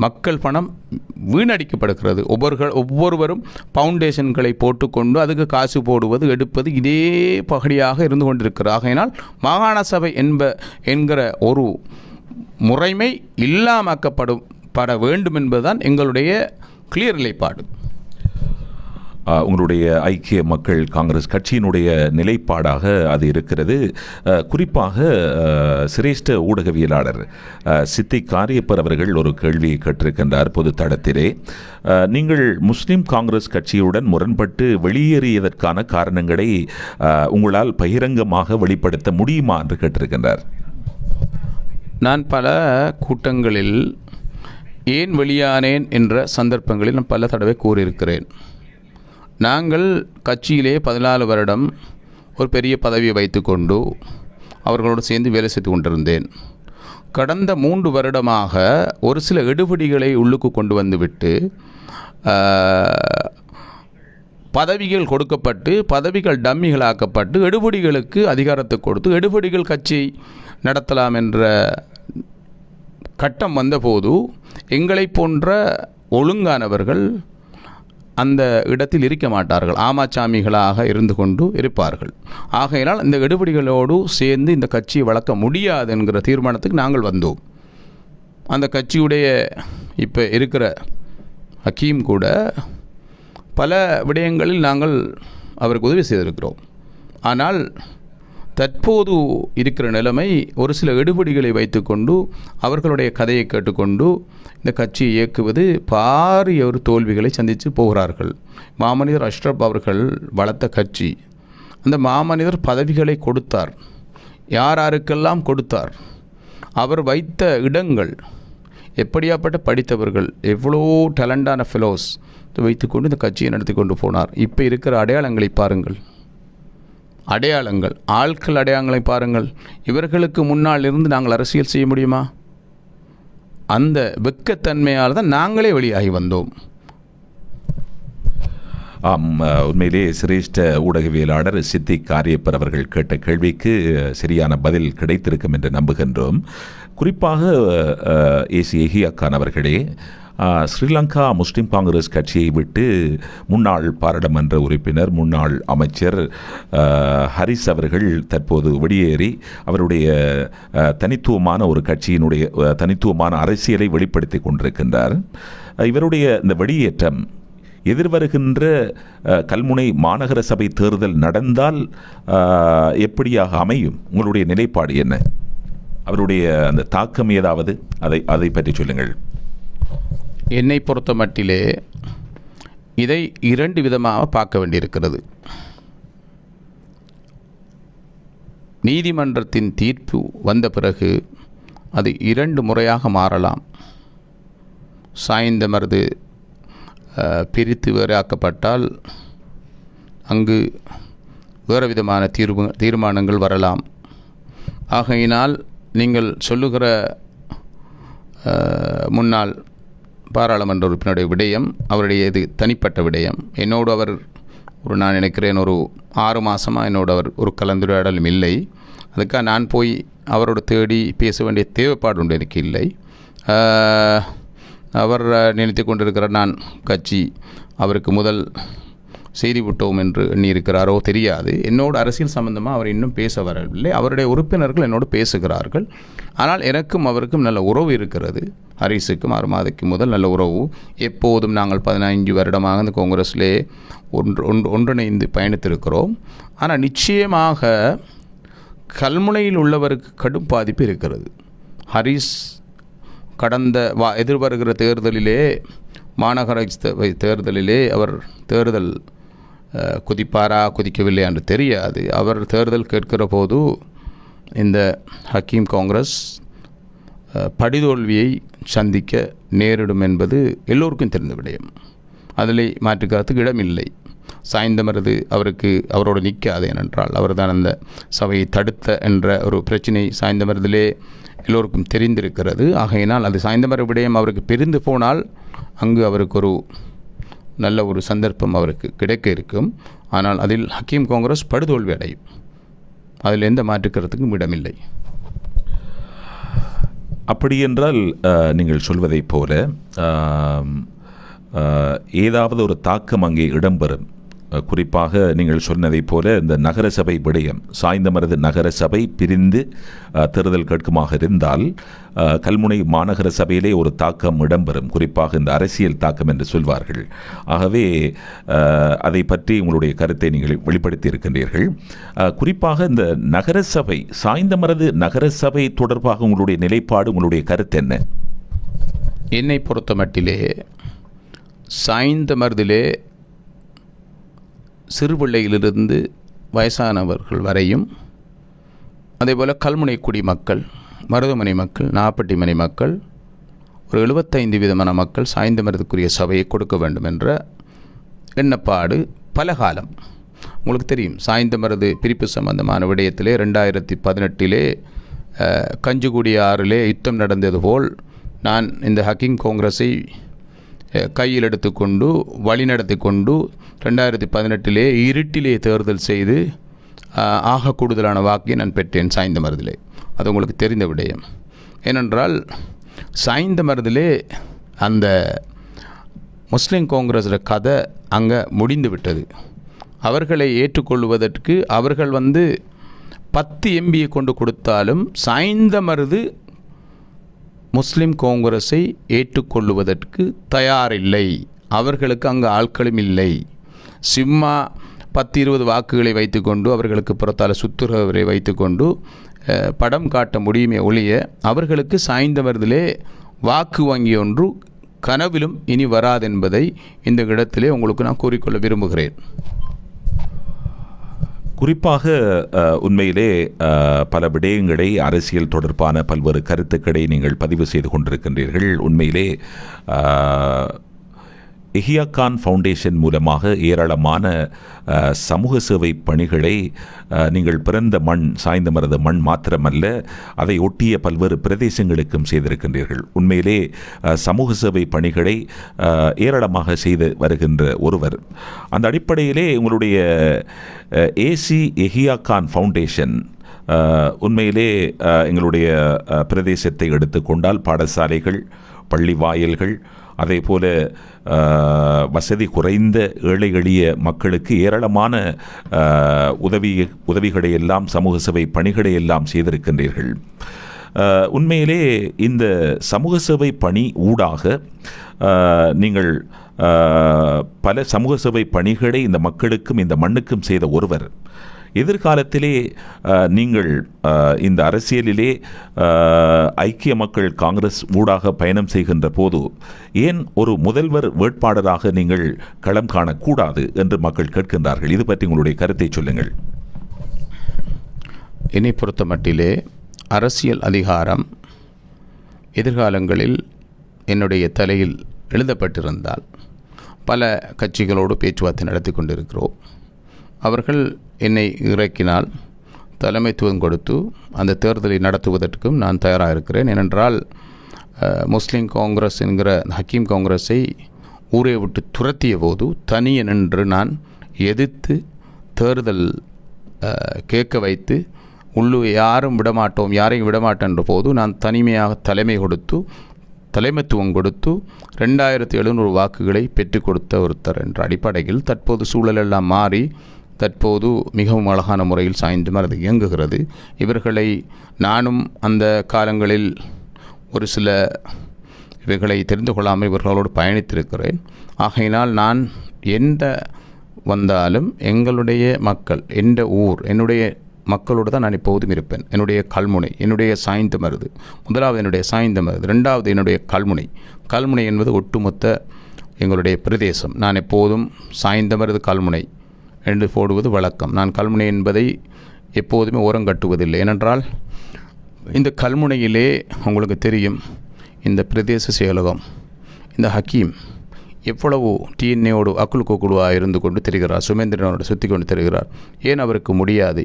மக்கள் பணம் வீணடிக்கப்படுகிறது. ஒவ்வொருவரும் ஃபவுண்டேஷன்களை போட்டுக்கொண்டு அதுக்கு காசு போடுவது, எடுப்பது, இதே பகடியாக இருந்து கொண்டிருக்கிறது. ஆகையினால் மாகாண சபை என்கிற ஒரு முறைமை இல்லாமக்கப்பட வேண்டும் என்பதுதான் எங்களுடைய கிளியர் நிலைப்பாடு. உங்களுடைய ஐக்கிய மக்கள் காங்கிரஸ் கட்சியினுடைய நிலைப்பாடாக அது இருக்கிறது. குறிப்பாக சிரேஷ்ட ஊடகவியலாளர் சித்திக் காரியப்பர் அவர்கள் ஒரு கேள்வியை கேட்டிருக்கின்றார் பொது தளத்திலே. நீங்கள் முஸ்லிம் காங்கிரஸ் கட்சியுடன் முரண்பட்டு வெளியேறியதற்கான காரணங்களை உங்களால் பகிரங்கமாக வெளிப்படுத்த முடியுமா என்று கேட்டிருக்கின்றார். நான் பல கூட்டங்களில் ஏன் வெளியானேன் என்ற சந்தர்ப்பங்களில் நான் பல தடவை கூறியிருக்கிறேன். நாங்கள் கட்சியிலே 14 வருடம் ஒரு பெரிய பதவியை வைத்துக்கொண்டு அவர்களோடு சேர்ந்து வேலை செய்து கொண்டிருந்தேன். கடந்த 3 வருடமாக ஒரு சில எடுபிடிகளை உள்ளுக்கு கொண்டு வந்துவிட்டு பதவிகள் கொடுக்கப்பட்டு பதவிகள் டம்மிகளாக்கப்பட்டு எடுபிடிகளுக்கு அதிகாரத்தை கொடுத்து எடுபிடிகள் கட்சி நடத்தலாம் என்ற கட்டம் வந்தபோது எங்களை போன்ற ஒழுங்கானவர்கள் அந்த இடத்தில் இருக்க மாட்டார்கள், ஆமாச்சாமிகளாக இருந்து கொண்டு இருப்பார்கள். ஆகையினால் இந்த எடுபிடிகளோடு சேர்ந்து இந்த கட்சியை வளர்க்க முடியாது என்கிற தீர்மானத்துக்கு நாங்கள் வந்தோம். அந்த கட்சியுடைய இப்போ இருக்கிற ஹக்கீம் கூட பல விடயங்களில் நாங்கள் அவருக்கு உதவி செய்திருக்கிறோம். ஆனால் தற்போது இருக்கிற நிலைமை ஒரு சில எடுபிடிகளை வைத்துக்கொண்டு அவர்களுடைய கதையை கேட்டுக்கொண்டு இந்த கட்சியை இயக்குவது பாரிய ஒரு தோல்விகளை சந்தித்து போகிறார்கள். மாமனிதர் அஷ்ரப் அவர்கள் வளர்த்த கட்சி, அந்த மாமனிதர் பதவிகளை கொடுத்தார், யாருக்கெல்லாம் கொடுத்தார், அவர் வைத்த இடங்கள், எப்படியாப்பட்ட படித்தவர்கள், எவ்வளோ டேலண்டான ஃபெலோஸ் வைத்துக்கொண்டு இந்த கட்சியை நடத்தி கொண்டு போனார். இப்போ இருக்கிற அடையாளங்களை பாருங்கள், அடையாளங்கள், ஆட்கள் அடையாளங்களை பாருங்கள். இவர்களுக்கு முன்னால் இருந்து நாங்கள் அரசியல் செய்ய முடியுமா? அந்த வெட்கத்தன்மையால் தான் நாங்களே வெளியாகி வந்தோம். உண்மையிலே சிரேஷ்ட ஊடகவியலாளர் சித்திக் காரியப்பர் அவர்கள் கேட்ட கேள்விக்கு சரியான பதில் கிடைத்திருக்கும் என்று நம்புகின்றோம். குறிப்பாக ஏசி எஹியா கான் அவர்களே, ஸ்ரீலங்கா முஸ்லிம் காங்கிரஸ் கட்சியை விட்டு முன்னாள் பாராளுமன்ற உறுப்பினர், முன்னாள் அமைச்சர் ஹரிஸ் அவர்கள் தற்போது வெளியேறி அவருடைய தனித்துவமான ஒரு கட்சியினுடைய தனித்துவமான அரசியலை வெளிப்படுத்தி கொண்டிருக்கின்றார். இவருடைய இந்த வெளியேற்றம் எதிர்வருகின்ற கல்முனை மாநகர சபை தேர்தல் நடந்தால் எப்படியாக அமையும்? உங்களுடைய நிலைப்பாடு என்ன? அவருடைய அந்த தாக்கம் ஏதாவது அதை பற்றி சொல்லுங்கள். என்னை பொறுத்த மட்டிலே இதை 2 விதமாக பார்க்க வேண்டியிருக்கிறது. நீதிமன்றத்தின் தீர்ப்பு வந்த பிறகு அது 2 முறையாக மாறலாம். சாய்ந்தமருது பிரித்து வேறாக்கப்பட்டால் அங்கு வேறு விதமான தீர்மானங்கள் வரலாம். ஆகையினால் நீங்கள் சொல்லுகிற முன்னாள் பாராளுமன்ற உறுப்பினருடைய விடயம் அவருடைய இது தனிப்பட்ட விடயம். என்னோடு அவர் நான் நினைக்கிறேன் ஒரு 6 மாதமாக என்னோடு அவர் ஒரு கலந்துரையாடலும் இல்லை. அதுக்காக நான் போய் அவரோட தேடி பேச வேண்டிய தேவைப்பாடு உண்டு எனக்கு இல்லை. அவர் நினைத்து கொண்டிருக்கிறார் நான் கட்சி அவருக்கு முதல் செய்தி விட்டோம் என்று எண்ணியிருக்கிறாரோ தெரியாது. என்னோட அரசியல் சம்பந்தமாக அவர் இன்னும் பேச வரவில்லை. அவருடைய உறுப்பினர்கள் என்னோடு பேசுகிறார்கள். ஆனால் எனக்கும் அவருக்கும் நல்ல உறவு இருக்கிறது. ஹரிஸுக்கும் 6 மாதத்துக்கு முதல் நல்ல உறவு. எப்போதும் நாங்கள் 15 வருடமாக இந்த காங்கிரஸிலே ஒன்றிணைந்து பயணித்திருக்கிறோம். ஆனால் நிச்சயமாக கல்முனையில் உள்ளவருக்கு கடும் பாதிப்பு இருக்கிறது. ஹரிஸ் கடந்த எதிர்வருகிற தேர்தலிலே, மாநகராட்சி தேர்தலிலே அவர் தேர்தல் குதிப்பாரா குதிக்கவில்லை என்று தெரியாது. அவர் தேர்தல் கேட்கிற போது இந்த ஹக்கீம் காங்கிரஸ் படுதோல்வியை சந்திக்க நேரிடும் என்பது எல்லோருக்கும் தெரிந்த விடயம். அதில் மாற்றுக்கிறதுக்கு இடமில்லை. சாய்ந்தமருது அவரோடு நிற்காது. ஏனென்றால் அவர் தான் அந்த சபையை தடுத்த என்ற ஒரு பிரச்சனை சாய்ந்தமருதிலே எல்லோருக்கும் தெரிந்திருக்கிறது. ஆகையினால் அது சாய்ந்தமர விடயம் அவருக்கு பிரிந்து போனால் அங்கு அவருக்கு ஒரு நல்ல ஒரு சந்தர்ப்பம் அவருக்கு கிடைக்க இருக்கும். ஆனால் அதில் ஹக்கீம் காங்கிரஸ் படுதோல்வி அடையும். அதில் எந்த மாற்றுக்கிறதுக்கும் இடமில்லை. அப்படியென்றால் நீங்கள் சொல்வதைப் போல ஏதாவது ஒரு தாக்கம் அங்கே இடம்பெறும். குறிப்பாக நீங்கள் சொன்னதைப் போல இந்த நகரசபை விடயம், சாய்ந்தமருது நகரசபை பிரிந்து தேர்தல் கேட்குமாக இருந்தால் கல்முனை மாநகர சபையிலே ஒரு தாக்கம் இடம்பெறும். குறிப்பாக இந்த அரசியல் தாக்கம் என்று சொல்வார்கள். ஆகவே அதை பற்றி உங்களுடைய கருத்தை நீங்கள் வெளிப்படுத்தி இருக்கின்றீர்கள். குறிப்பாக இந்த நகரசபை, சாய்ந்தமருது நகரசபை தொடர்பாக உங்களுடைய நிலைப்பாடு, உங்களுடைய கருத்து என்ன? என்னை பொறுத்த மட்டிலே சாய்ந்தமருதிலே சிறுபிள்ளையிலிருந்து வயசானவர்கள் வரையும், அதேபோல் கல்முனை குடிமக்கள், மருதமனை மக்கள், நாப்பட்டிமனை மக்கள், ஒரு 75 விதமான மக்கள் சாய்ந்தமருதுக்குரிய சபையை கொடுக்க வேண்டும் என்ற எண்ணப்பாடு பல காலம். உங்களுக்கு தெரியும், சாய்ந்தமருது பிரிப்பு சம்பந்தமான விடயத்திலே 2018 கஞ்சிக்குடி ஆறிலே யுத்தம் நடந்தது போல் நான் இந்த ஹக்கீம் காங்கிரஸை கையில் எடுத்துக்கொண்டு வழிநடத்தி கொண்டு 2018 இருட்டிலே தேர்தல் செய்து ஆக கூடுதலான வாக்கை நான் பெற்றேன் சாய்ந்தமருதிலே. அது உங்களுக்கு தெரிந்த விடயம். ஏனென்றால் சாய்ந்தமருதிலே அந்த முஸ்லீம் காங்கிரஸோட கதை அங்கே முடிந்து விட்டது. அவர்களை ஏற்றுக்கொள்வதற்கு அவர்கள் 10 எம்பியை கொண்டு கொடுத்தாலும் சாய்ந்தமருது முஸ்லீம் காங்கிரஸை ஏற்றுக்கொள்வதற்கு தயாரில்லை. அவர்களுக்கு அங்கு ஆட்களும் இல்லை. சும்மா 10-20 வாக்குகளை வைத்துக்கொண்டு அவர்களுக்கு புறத்தால் சுத்துறவரை வைத்துக்கொண்டு படம் காட்ட முடியுமே ஒழிய அவர்களுக்கு சாய்ந்தமருதிலே வாக்கு வங்கி ஒன்று கனவிலும் இனி வராதென்பதை இந்த இடத்திலே உங்களுக்கு நான் கூறிக்கொள்ள விரும்புகிறேன். குறிப்பாக உண்மையிலே பல விடயங்களை அரசியல் தொடர்பான பல்வேறு கருத்துக்களை நீங்கள் பதிவு செய்து கொண்டிருக்கின்றீர்கள். உண்மையிலே இஹ்யா கான் ஃபவுண்டேஷன் மூலமாக ஏராளமான சமூக சேவை பணிகளை நீங்கள் பிறந்த மண் சாய்ந்தமருது மண் மாத்திரமல்ல அதை ஒட்டிய பல்வேறு பிரதேசங்களுக்கும் செய்திருக்கின்றீர்கள். உண்மையிலே சமூக சேவை பணிகளை ஏராளமாக செய்து வருகின்ற ஒருவர். அந்த அடிப்படையிலே உங்களுடைய ஏசி இஹ்யா கான் ஃபவுண்டேஷன் உண்மையிலே எங்களுடைய பிரதேசத்தை எடுத்துக்கொண்டால் பாடசாலைகள், பள்ளி வாயில்கள், அதே போல வசதி குறைந்த ஏழை எளிய மக்களுக்கு ஏராளமான உதவிகளை எல்லாம் சமூக சேவை பணிகளை எல்லாம் செய்திருக்கின்றீர்கள். உண்மையிலே இந்த சமூக சேவை பணி ஊடாக நீங்கள் பல சமூக சேவை பணிகளை இந்த மக்களுக்கும் இந்த மண்ணுக்கும் செய்த ஒருவர். எதிர்காலத்திலே நீங்கள் இந்த அரசியலிலே ஐக்கிய மக்கள் காங்கிரஸ் ஊடாக பயணம் செய்கின்ற போது ஏன் ஒரு முதல்வர் வேட்பாளராக நீங்கள் களம் காணக்கூடாது என்று மக்கள் கேட்கின்றார்கள். இது பற்றி உங்களுடைய கருத்தை சொல்லுங்கள். என்னை பொறுத்த மட்டிலே அரசியல் அதிகாரம் எதிர்காலங்களில் என்னுடைய தலையில் எழுதப்பட்டிருந்தால் பல கட்சிகளோடு பேச்சுவார்த்தை நடத்தி கொண்டிருக்கிறோம். அவர்கள் என்னை இறக்கினால் தலைமைத்துவம் கொடுத்து அந்த தேர்தலை நடத்துவதற்கும் நான் தயாராக இருக்கிறேன். ஏனென்றால் முஸ்லீம் காங்கிரஸ் என்கிற ஹக்கீம் காங்கிரஸை ஊரை விட்டு துரத்திய போது தனியே நின்று நான் எதிர்த்து தேர்தல் கேட்க வைத்து யாரையும் விடமாட்டேன்ற போது நான் தனிமையாக தலைமைத்துவம் கொடுத்து 2700 வாக்குகளை பெற்றுக் கொடுத்த ஒருத்தர் என்ற அடிப்படையில் தற்போது சூழலெல்லாம் மாறி தற்போது மிகவும் அழகான முறையில் சாய்ந்தமருது இயங்குகிறது. இவர்களை நானும் அந்த காலங்களில் ஒரு சில இவைகளை தெரிந்து கொள்ளாமல் இவர்களோடு பயணித்திருக்கிறேன். ஆகையினால் நான் எந்த வந்தாலும் எங்களுடைய மக்கள், எந்த ஊர், என்னுடைய மக்களோடு தான் நான் எப்போதும் இருப்பேன். என்னுடைய கல்முனை, என்னுடைய சாய்ந்தமருது, முதலாவது என்னுடைய சாய்ந்தமருது, 2வது என்னுடைய கல்முனை என்பது ஒட்டுமொத்த எங்களுடைய பிரதேசம். நான் எப்போதும் சாய்ந்தமருது கல்முனை என்று போடுவது வழக்கம். நான் கல்முனை என்பதை எப்போதுமே ஓரங்கட்டுவதில்லை. ஏனென்றால் இந்த கல்முனையிலே உங்களுக்கு தெரியும், இந்த பிரதேச செயலகம், இந்த ஹக்கீம் எவ்வளவு டிஎன்ஏயோடு அக்குழு குழுவாக இருந்து கொண்டு தெரிகிறார், சுமேந்திரனோடு சுற்றி கொண்டு தெரிகிறார். ஏன் அவருக்கு முடியாது?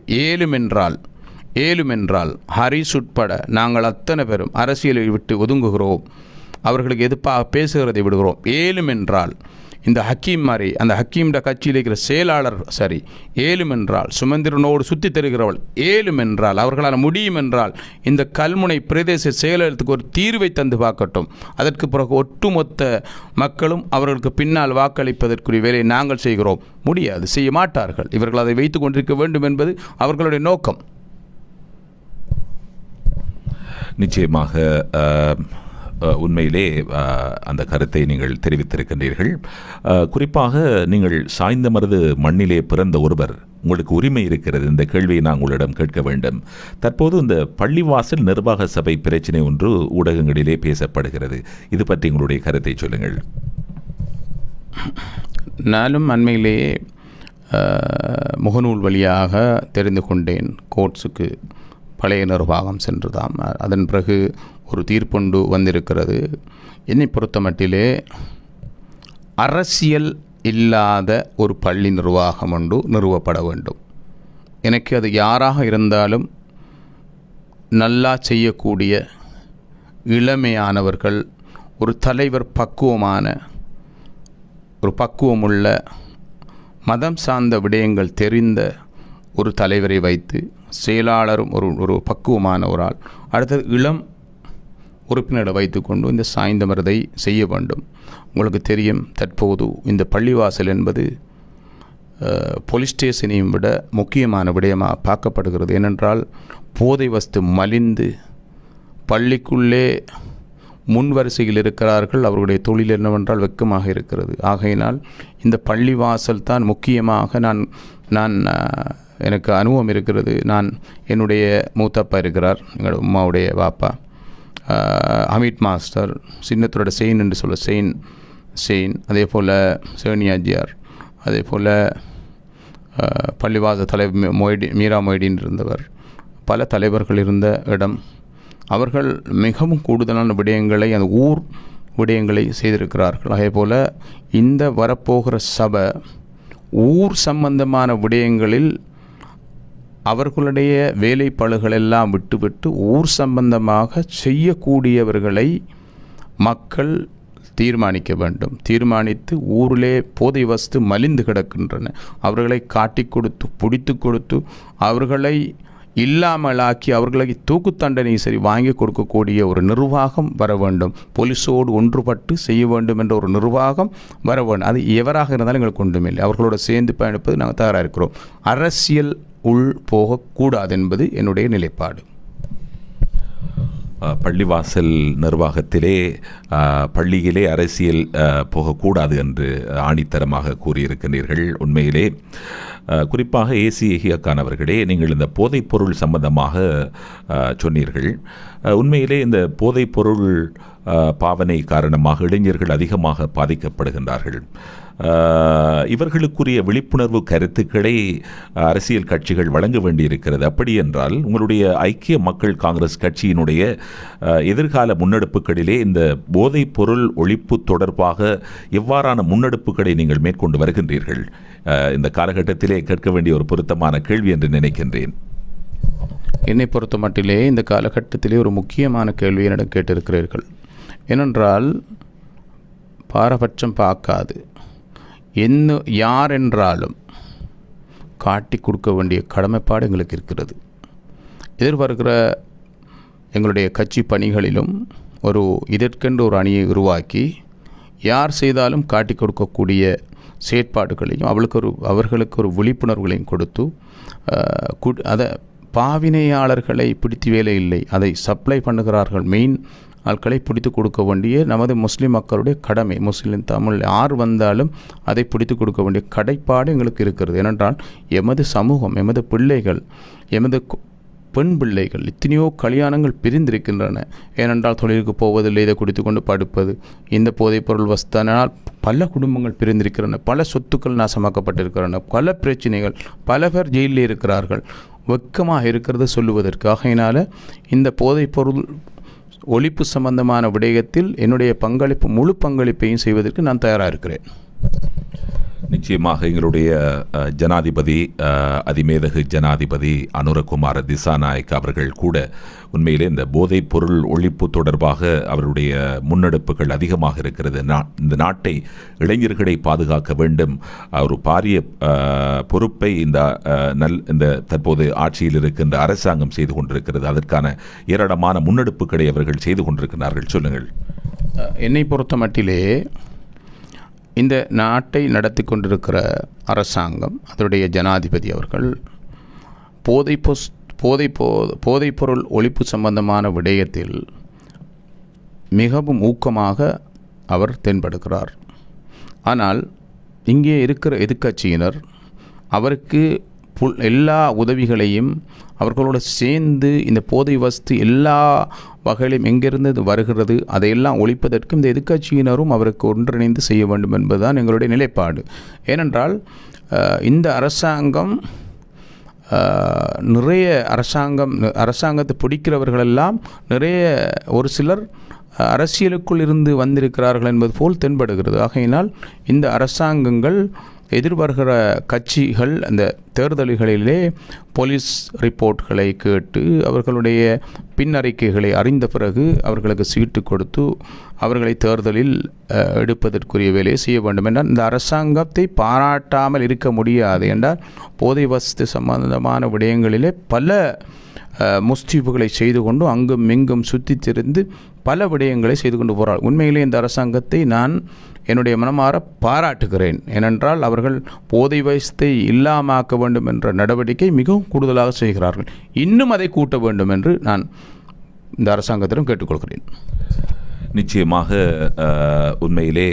ஏழுமென்றால் ஹரிஸ் உட்பட நாங்கள் அத்தனை பேரும் அரசியலை விட்டு ஒதுங்குகிறோம், அவர்களுக்கு எதிர்ப்பாக பேசுகிறதை விடுகிறோம். ஏழுமென்றால் இந்த ஹக்கீம் மாதிரி அந்த ஹக்கீம்ட கட்சியில் இருக்கிற செயலாளர் சரி, ஏழுமென்றால் சுமந்திரனோடு சுற்றி தருகிறவள், ஏழுமென்றால் அவர்களால் முடியும் என்றால் இந்த கல்முனை பிரதேச செயலகத்துக்கு ஒரு தீர்வை தந்து பார்க்கட்டும். அதற்கு பிறகு ஒட்டுமொத்த மக்களும் அவர்களுக்கு பின்னால் வாக்களிப்பதற்குரிய வேலையை நாங்கள் செய்கிறோம். முடியாது, செய்ய மாட்டார்கள். இவர்கள் அதை வைத்து கொண்டிருக்க வேண்டும் என்பது அவர்களுடைய நோக்கம். நிச்சயமாக உண்மையிலே அந்த கருத்தை நீங்கள் தெரிவித்திருக்கின்றீர்கள். குறிப்பாக நீங்கள் சாய்ந்தமருது மண்ணிலே பிறந்த ஒருவர், உங்களுக்கு உரிமை இருக்கிறது. இந்த கேள்வியை நான் உங்களிடம் கேட்க வேண்டும். தற்போது இந்த பள்ளிவாசல் நிர்வாக சபை பிரச்சினை ஒன்று ஊடகங்களிலே பேசப்படுகிறது. இது பற்றி உங்களுடைய கருத்தை சொல்லுங்கள். நானும் அண்மையிலேயே முகநூல் வழியாக தெரிந்து கொண்டேன். கோர்ட்ஸுக்கு பழைய நிர்வாகம் சென்றுதாம். அதன் பிறகு ஒரு தீர்ப்பொண்டு வந்திருக்கிறது. என்னை பொறுத்த மட்டிலே அரசியல் இல்லாத ஒரு பள்ளி நிர்வாகம் ஒன்று நிறுவப்பட வேண்டும். எனக்கு அது யாராக இருந்தாலும் நல்லா செய்யக்கூடிய இளமையானவர்கள், ஒரு தலைவர் பக்குவமுள்ள மதம் சார்ந்த விடயங்கள் தெரிந்த ஒரு தலைவரை வைத்து, செயலாளரும் ஒரு பக்குவமான ஒரு ஆள், அடுத்தது இளம் உறுப்பினரை வைத்துக்கொண்டு இந்த சாய்ந்த மருதை செய்ய வேண்டும். உங்களுக்கு தெரியும், தற்போது இந்த பள்ளிவாசல் என்பது போலீஸ் ஸ்டேஷனையும் விட முக்கியமான விடயமாக பார்க்கப்படுகிறது. ஏனென்றால் போதை வஸ்து மலிந்து பள்ளிக்குள்ளே முன் வரிசையில் இருக்கிறார்கள். அவர்களுடைய தொழில் என்னவென்றால் வெட்கமாக இருக்கிறது. ஆகையினால் இந்த பள்ளிவாசல் தான் முக்கியமாக நான் எனக்கு அனுபவம் இருக்கிறது. நான் என்னுடைய மூத்தப்பா இருக்கிறார், எங்களோட உமாவுடைய வாப்பா ஹமீட் மாஸ்டர், சின்னத்தோட செயின் என்று சொல்ல செயின், அதே போல் சேனியாஜியார், அதே போல் பள்ளிவாச தலைவர் மீரா மொய்டீன் இருந்தவர், பல தலைவர்கள் இருந்த இடம். அவர்கள் மிகவும் கூடுதலான விடயங்களை, அந்த ஊர் விடயங்களை செய்திருக்கிறார்கள். அதே போல் இந்த வரப்போகிற சபை ஊர் சம்பந்தமான விடயங்களில் அவர்களுடைய வேலைப்பளுகளெல்லாம் விட்டுவிட்டு ஊர் சம்பந்தமாக செய்யக்கூடியவர்களை மக்கள் தீர்மானிக்க வேண்டும். தீர்மானித்து ஊரிலே போதை வஸ்து மலிந்து கிடக்கின்றன, அவர்களை காட்டி கொடுத்து பிடித்து கொடுத்து அவர்களை இல்லாமலாக்கி அவர்களை தூக்கு தண்டனை வாங்கி கொடுக்கக்கூடிய ஒரு நிர்வாகம் வர வேண்டும். போலீஸோடு ஒன்றுபட்டு செய்ய வேண்டும் என்ற ஒரு நிர்வாகம் வர வேண்டும். அது எவராக இருந்தாலும் எங்களுக்கு ஒன்றுமில்லை, அவர்களோட சேர்ந்து பயணிப்பது நாங்கள் தயாராக இருக்கிறோம். அரசியல் உள் போகக்கூடாது என்பது என்னுடைய நிலைப்பாடு. பள்ளிவாசல் நிர்வாகத்திலே பள்ளியிலே அரசியல் போகக்கூடாது என்று ஆணித்தரமாக கூறியிருக்கிறீர்கள். உண்மையிலே குறிப்பாக ஏசியகான் அவர்களே, நீங்கள் இந்த போதைப்பொருள் சம்பந்தமாக சொன்னீர்கள். உண்மையிலே இந்த போதைப்பொருள் பாவனை காரணமாக இளைஞர்கள் அதிகமாக பாதிக்கப்படுகின்றார்கள். இவர்களுக்குரிய விழிப்புணர்வு கருத்துக்களை அரசியல் கட்சிகள் வழங்க வேண்டியிருக்கிறது. அப்படி என்றால் உங்களுடைய ஐக்கிய மக்கள் காங்கிரஸ் கட்சியினுடைய எதிர்கால முன்னெடுப்புகளிலே இந்த போதைப் பொருள் ஒழிப்பு தொடர்பாக எவ்வாறான முன்னெடுப்புகளை நீங்கள் மேற்கொண்டு வருகின்றீர்கள்? இந்த காலகட்டத்திலே கேட்க வேண்டிய ஒரு பொருத்தமான கேள்வி என்று நினைக்கின்றேன். என்னை பொறுத்த மட்டிலே இந்த காலகட்டத்திலே ஒரு முக்கியமான கேள்வி என்னிடம் கேட்டிருக்கிறீர்கள். ஏனென்றால் பாரபட்சம் பார்க்காது யார் என்றாலும் காட்டி கொடுக்க வேண்டிய கடமைப்பாடு எங்களுக்கு இருக்கிறது. எதிர்வருகிற எங்களுடைய கட்சி பணிகளிலும் இதற்கென்று ஒரு அணியை உருவாக்கி யார் செய்தாலும் காட்டி கொடுக்கக்கூடிய செயற்பாடுகளையும் அவர்களுக்கு ஒரு விழிப்புணர்வுகளையும் கொடுத்து அதை பாவினையாளர்களை பிடித்து வேலை இல்லை, அதை சப்ளை பண்ணுகிறார்கள் மெயின் ஆட்களை பிடித்து கொடுக்க வேண்டிய நமது முஸ்லீம் மக்களுடைய கடமை. முஸ்லீம் தமிழ் யார் வந்தாலும் அதை பிடித்து கொடுக்க வேண்டிய கடைப்பாடு எங்களுக்கு இருக்கிறது. ஏனென்றால் எமது சமூகம், எமது பிள்ளைகள், எமது பெண் பிள்ளைகள் எத்தனையோ கல்யாணங்கள் பிரிந்திருக்கின்றன. ஏனென்றால் தொழிலுக்கு போவதில்லை, இதை குடித்து கொண்டு படுப்பது, இந்த போதைப்பொருள் வஸ்தானால் பல குடும்பங்கள் பிரிந்திருக்கின்றன, பல சொத்துக்கள் நாசமாக்கப்பட்டிருக்கின்றன, பல பிரச்சனைகள், பல பேர் ஜெயிலில் இருக்கிறார்கள். வெக்கமாக இருக்கிறது சொல்லுவதற்கு. ஆகையினால் இந்த போதைப்பொருள் ஒழிப்பு சம்பந்தமான விடயத்தில் என்னுடைய முழு பங்களிப்பையும் செய்வதற்கு நான் தயாராக இருக்கிறேன். நிச்சயமாக எங்களுடைய ஜனாதிபதி, அதிமேதகு ஜனாதிபதி அனுரகுமார திசாநாயக் அவர்கள் கூட உண்மையிலே இந்த போதைப் பொருள் ஒழிப்பு தொடர்பாக அவருடைய முன்னெடுப்புகள் அதிகமாக இருக்கிறது. இந்த நாட்டை, இளைஞர்களை பாதுகாக்க வேண்டும், ஒரு பாரிய பொறுப்பை இந்த தற்போது ஆட்சியில் இருக்கின்ற அரசாங்கம் செய்து கொண்டிருக்கிறது. அதற்கான ஏராளமான முன்னெடுப்புகளை அவர்கள் செய்து கொண்டிருக்கிறார்கள். சொல்லுங்கள். என்னை பொறுத்த மட்டிலே இந்த நாட்டை நடத்தி கொண்டிருக்கிற அரசாங்கம், அதனுடைய ஜனாதிபதி அவர்கள் போதைப்பொருள் ஒழிப்பு சம்பந்தமான விடயத்தில் மிகவும் ஊக்கமாக அவர் தென்படுகிறார். ஆனால் இங்கே இருக்கிற எதிர்க்கட்சியினர் அவருக்கு எல்லா உதவிகளையும் அவர்களோடு சேர்ந்து இந்த போதை வஸ்து எல்லா வகையிலும் எங்கிருந்து வருகிறது அதையெல்லாம் ஒழிப்பதற்கு இந்த எதிர்க்கட்சியினரும் அவருக்கு ஒன்றிணைந்து செய்ய வேண்டும் என்பதுதான் எங்களுடைய நிலைப்பாடு. ஏனென்றால் இந்த அரசாங்கம் நிறைய அரசாங்கத்தை பிடிக்கிறவர்களெல்லாம் ஒரு சிலர் அரசியலுக்குள் இருந்து வந்திருக்கிறார்கள் என்பது போல் தென்படுகிறது. ஆகையினால் இந்த அரசாங்கங்கள் எதிர்வருகிற கட்சிகள் அந்த தேர்தல்களிலே போலீஸ் ரிப்போர்ட்களை கேட்டு அவர்களுடைய பின்னறிக்கைகளை அறிந்த பிறகு அவர்களுக்கு சீட்டு கொடுத்து அவர்களை தேர்தலில் எடுப்பதற்குரிய வேலையை செய்ய வேண்டும் என்றால் இந்த அரசாங்கத்தை பாராட்டாமல் இருக்க முடியாது என்றால் போதை வஸ்து சம்பந்தமான விடயங்களிலே பல முஸ்தீபுகளை செய்து கொண்டு அங்கும் இங்கும் சுற்றி திரிந்து பல விடயங்களை செய்து கொண்டு போகிறார். உண்மையிலே இந்த அரசாங்கத்தை நான் என்னுடைய மனமாற பாராட்டுகிறேன். ஏனென்றால் அவர்கள் போதை வயசத்தை இல்லாமாக்க வேண்டும் என்ற நடவடிக்கை மிகவும் கூடுதலாக செய்கிறார்கள். இன்னும் அதை கூட்ட வேண்டும் என்று நான் இந்த அரசாங்கத்திடம் கேட்டுக்கொள்கிறேன். நிச்சயமாக உண்மையிலே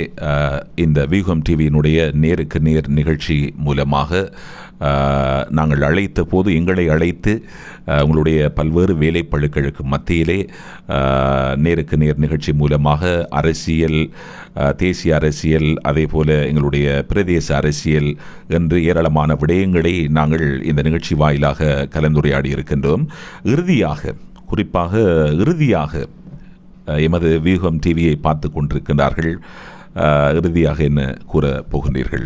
இந்த வியூகம் டிவியினுடைய நேருக்கு நேர் நிகழ்ச்சி மூலமாக நாங்கள் அழைத்த போது எங்களை அழைத்து உங்களுடைய பல்வேறு வேலைப்பளுக்களுக்கு மத்தியிலே நேருக்கு நேர் நிகழ்ச்சி மூலமாக அரசியல், தேசிய அரசியல், அதே போல எங்களுடைய பிரதேச அரசியல் என்று ஏராளமான விடயங்களை நாங்கள் இந்த நிகழ்ச்சி வாயிலாக கலந்துரையாடி இருக்கின்றோம். இறுதியாக எமது வியூகம் டிவியை பார்த்து கொண்டிருக்கின்றார்கள். இறுதியாக என்ன கூற போகின்றீர்கள்?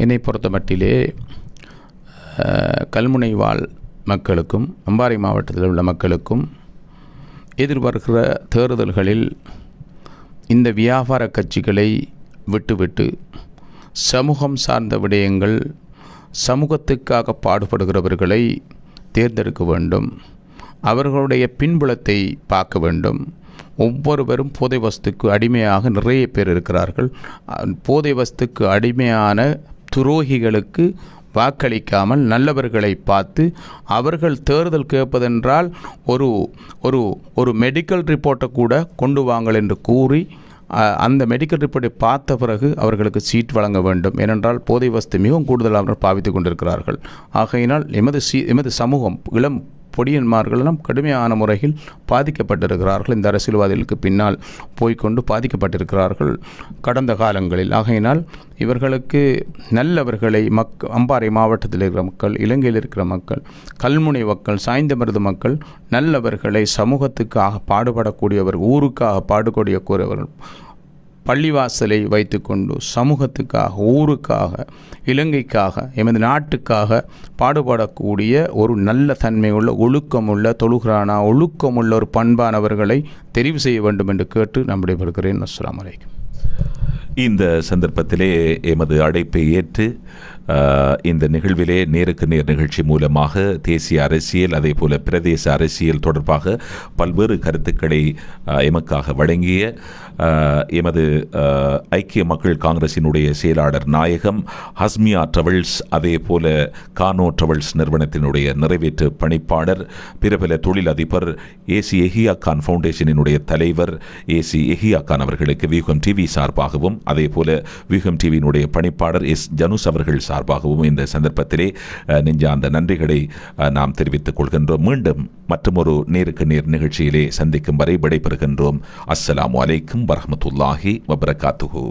என்னை பொறுத்த மட்டிலே கல்முனை வாழ் மக்களுக்கும் அம்பாறை மாவட்டத்தில் உள்ள மக்களுக்கும் எதிர்வருகிற தேர்தல்களில் இந்த வியாபார கட்சிகளை விட்டுவிட்டு சமூகம் சார்ந்த விடயங்கள், சமூகத்துக்காக பாடுபடுகிறவர்களை தேர்ந்தெடுக்க வேண்டும். அவர்களுடைய பின்புலத்தை பார்க்க வேண்டும். ஒவ்வொருவரும் போதை வஸ்துக்கு அடிமையாக நிறைய பேர் இருக்கிறார்கள். போதை வஸ்துக்கு அடிமையான துரோகிகளுக்கு வாக்களிக்காமல் நல்லவர்களை பார்த்து அவர்கள் தேர்தல் கேட்பதென்றால் ஒரு மெடிக்கல் ரிப்போர்ட்டை கூட கொண்டு வாங்கள் என்று கூறி அந்த மெடிக்கல் ரிப்போர்ட்டை பார்த்த பிறகு அவர்களுக்கு சீட் வழங்க வேண்டும். ஏனென்றால் போதை வஸ்து மிகவும் கூடுதலாக அவர்கள் பாவித்து கொண்டிருக்கிறார்கள். ஆகையினால் எமது சமூகம் இளம் பொடியன்மார்களெல்லாம் கடுமையான முறையில் பாதிக்கப்பட்டிருக்கிறார்கள். இந்த அரசியல்வாதிகளுக்கு பின்னால் போய்கொண்டு பாதிக்கப்பட்டிருக்கிறார்கள் கடந்த காலங்களில். ஆகையினால் இவர்களுக்கு நல்லவர்களை அம்பாறை மாவட்டத்தில் இருக்கிற மக்கள், இலங்கையில் இருக்கிற மக்கள், கல்முனை மக்கள், சாய்ந்தமருது மக்கள் நல்லவர்களை, சமூகத்துக்காக பாடுபடக்கூடியவர், ஊருக்காக பாடுபடக்கூடியவர்கள், பள்ளிவாசலை வைத்துக்கொண்டு சமூகத்துக்காக, ஊருக்காக, இலங்கைக்காக, எமது நாட்டுக்காக பாடுபடக்கூடிய ஒரு நல்ல தன்மையுள்ள, ஒழுக்கமுள்ள, தொழுகிறானா ஒழுக்கமுள்ள ஒரு பண்பானவர்களை தெரிவு செய்ய வேண்டும் என்று கேட்டு நான் விடைபெறுகிறேன். அஸ்ஸலாமு அலைக்கும். இந்த சந்தர்ப்பத்திலே எமது அழைப்பை ஏற்று இந்த நிகழ்விலே நேருக்கு நேர் நிகழ்ச்சி மூலமாக தேசிய அரசியல், அதே போல பிரதேச அரசியல் தொடர்பாக பல்வேறு கருத்துக்களை எமக்காக வழங்கிய எமது ஐக்கிய மக்கள் காங்கிரசினுடைய செயலாளர் நாயகம், ஹஸ்மியா டிராவல்ஸ், அதே போல கானோ டிராவல்ஸ் நிறுவனத்தினுடைய நிறைவேற்று பணிப்பாளர், பிரபல தொழிலதிபர் ஏசி எஹியா கான் ஃபவுண்டேஷனினுடைய தலைவர் ஏசி எஹியா கான் அவர்களுக்கு வியூகம் டிவி சார்பாகவும், அதே போல வியூகம் டிவியினுடைய பணிப்பாளர் எஸ் ஜனுஸ் அவர்கள் சார்பாகவும் இந்த சந்தர்ப்பத்திலே நெஞ்சார்ந்த நன்றிகளை நாம் தெரிவித்துக் கொள்கின்றோம். மீண்டும் மற்றொரு நேருக்கு நேர் நிகழ்ச்சியிலே சந்திக்கும் வரை விடைபெறுகின்றோம். அஸ்ஸலாமு அலைக்கும் வரஹ்மத்துல்லாஹி வபரகாத்துஹு.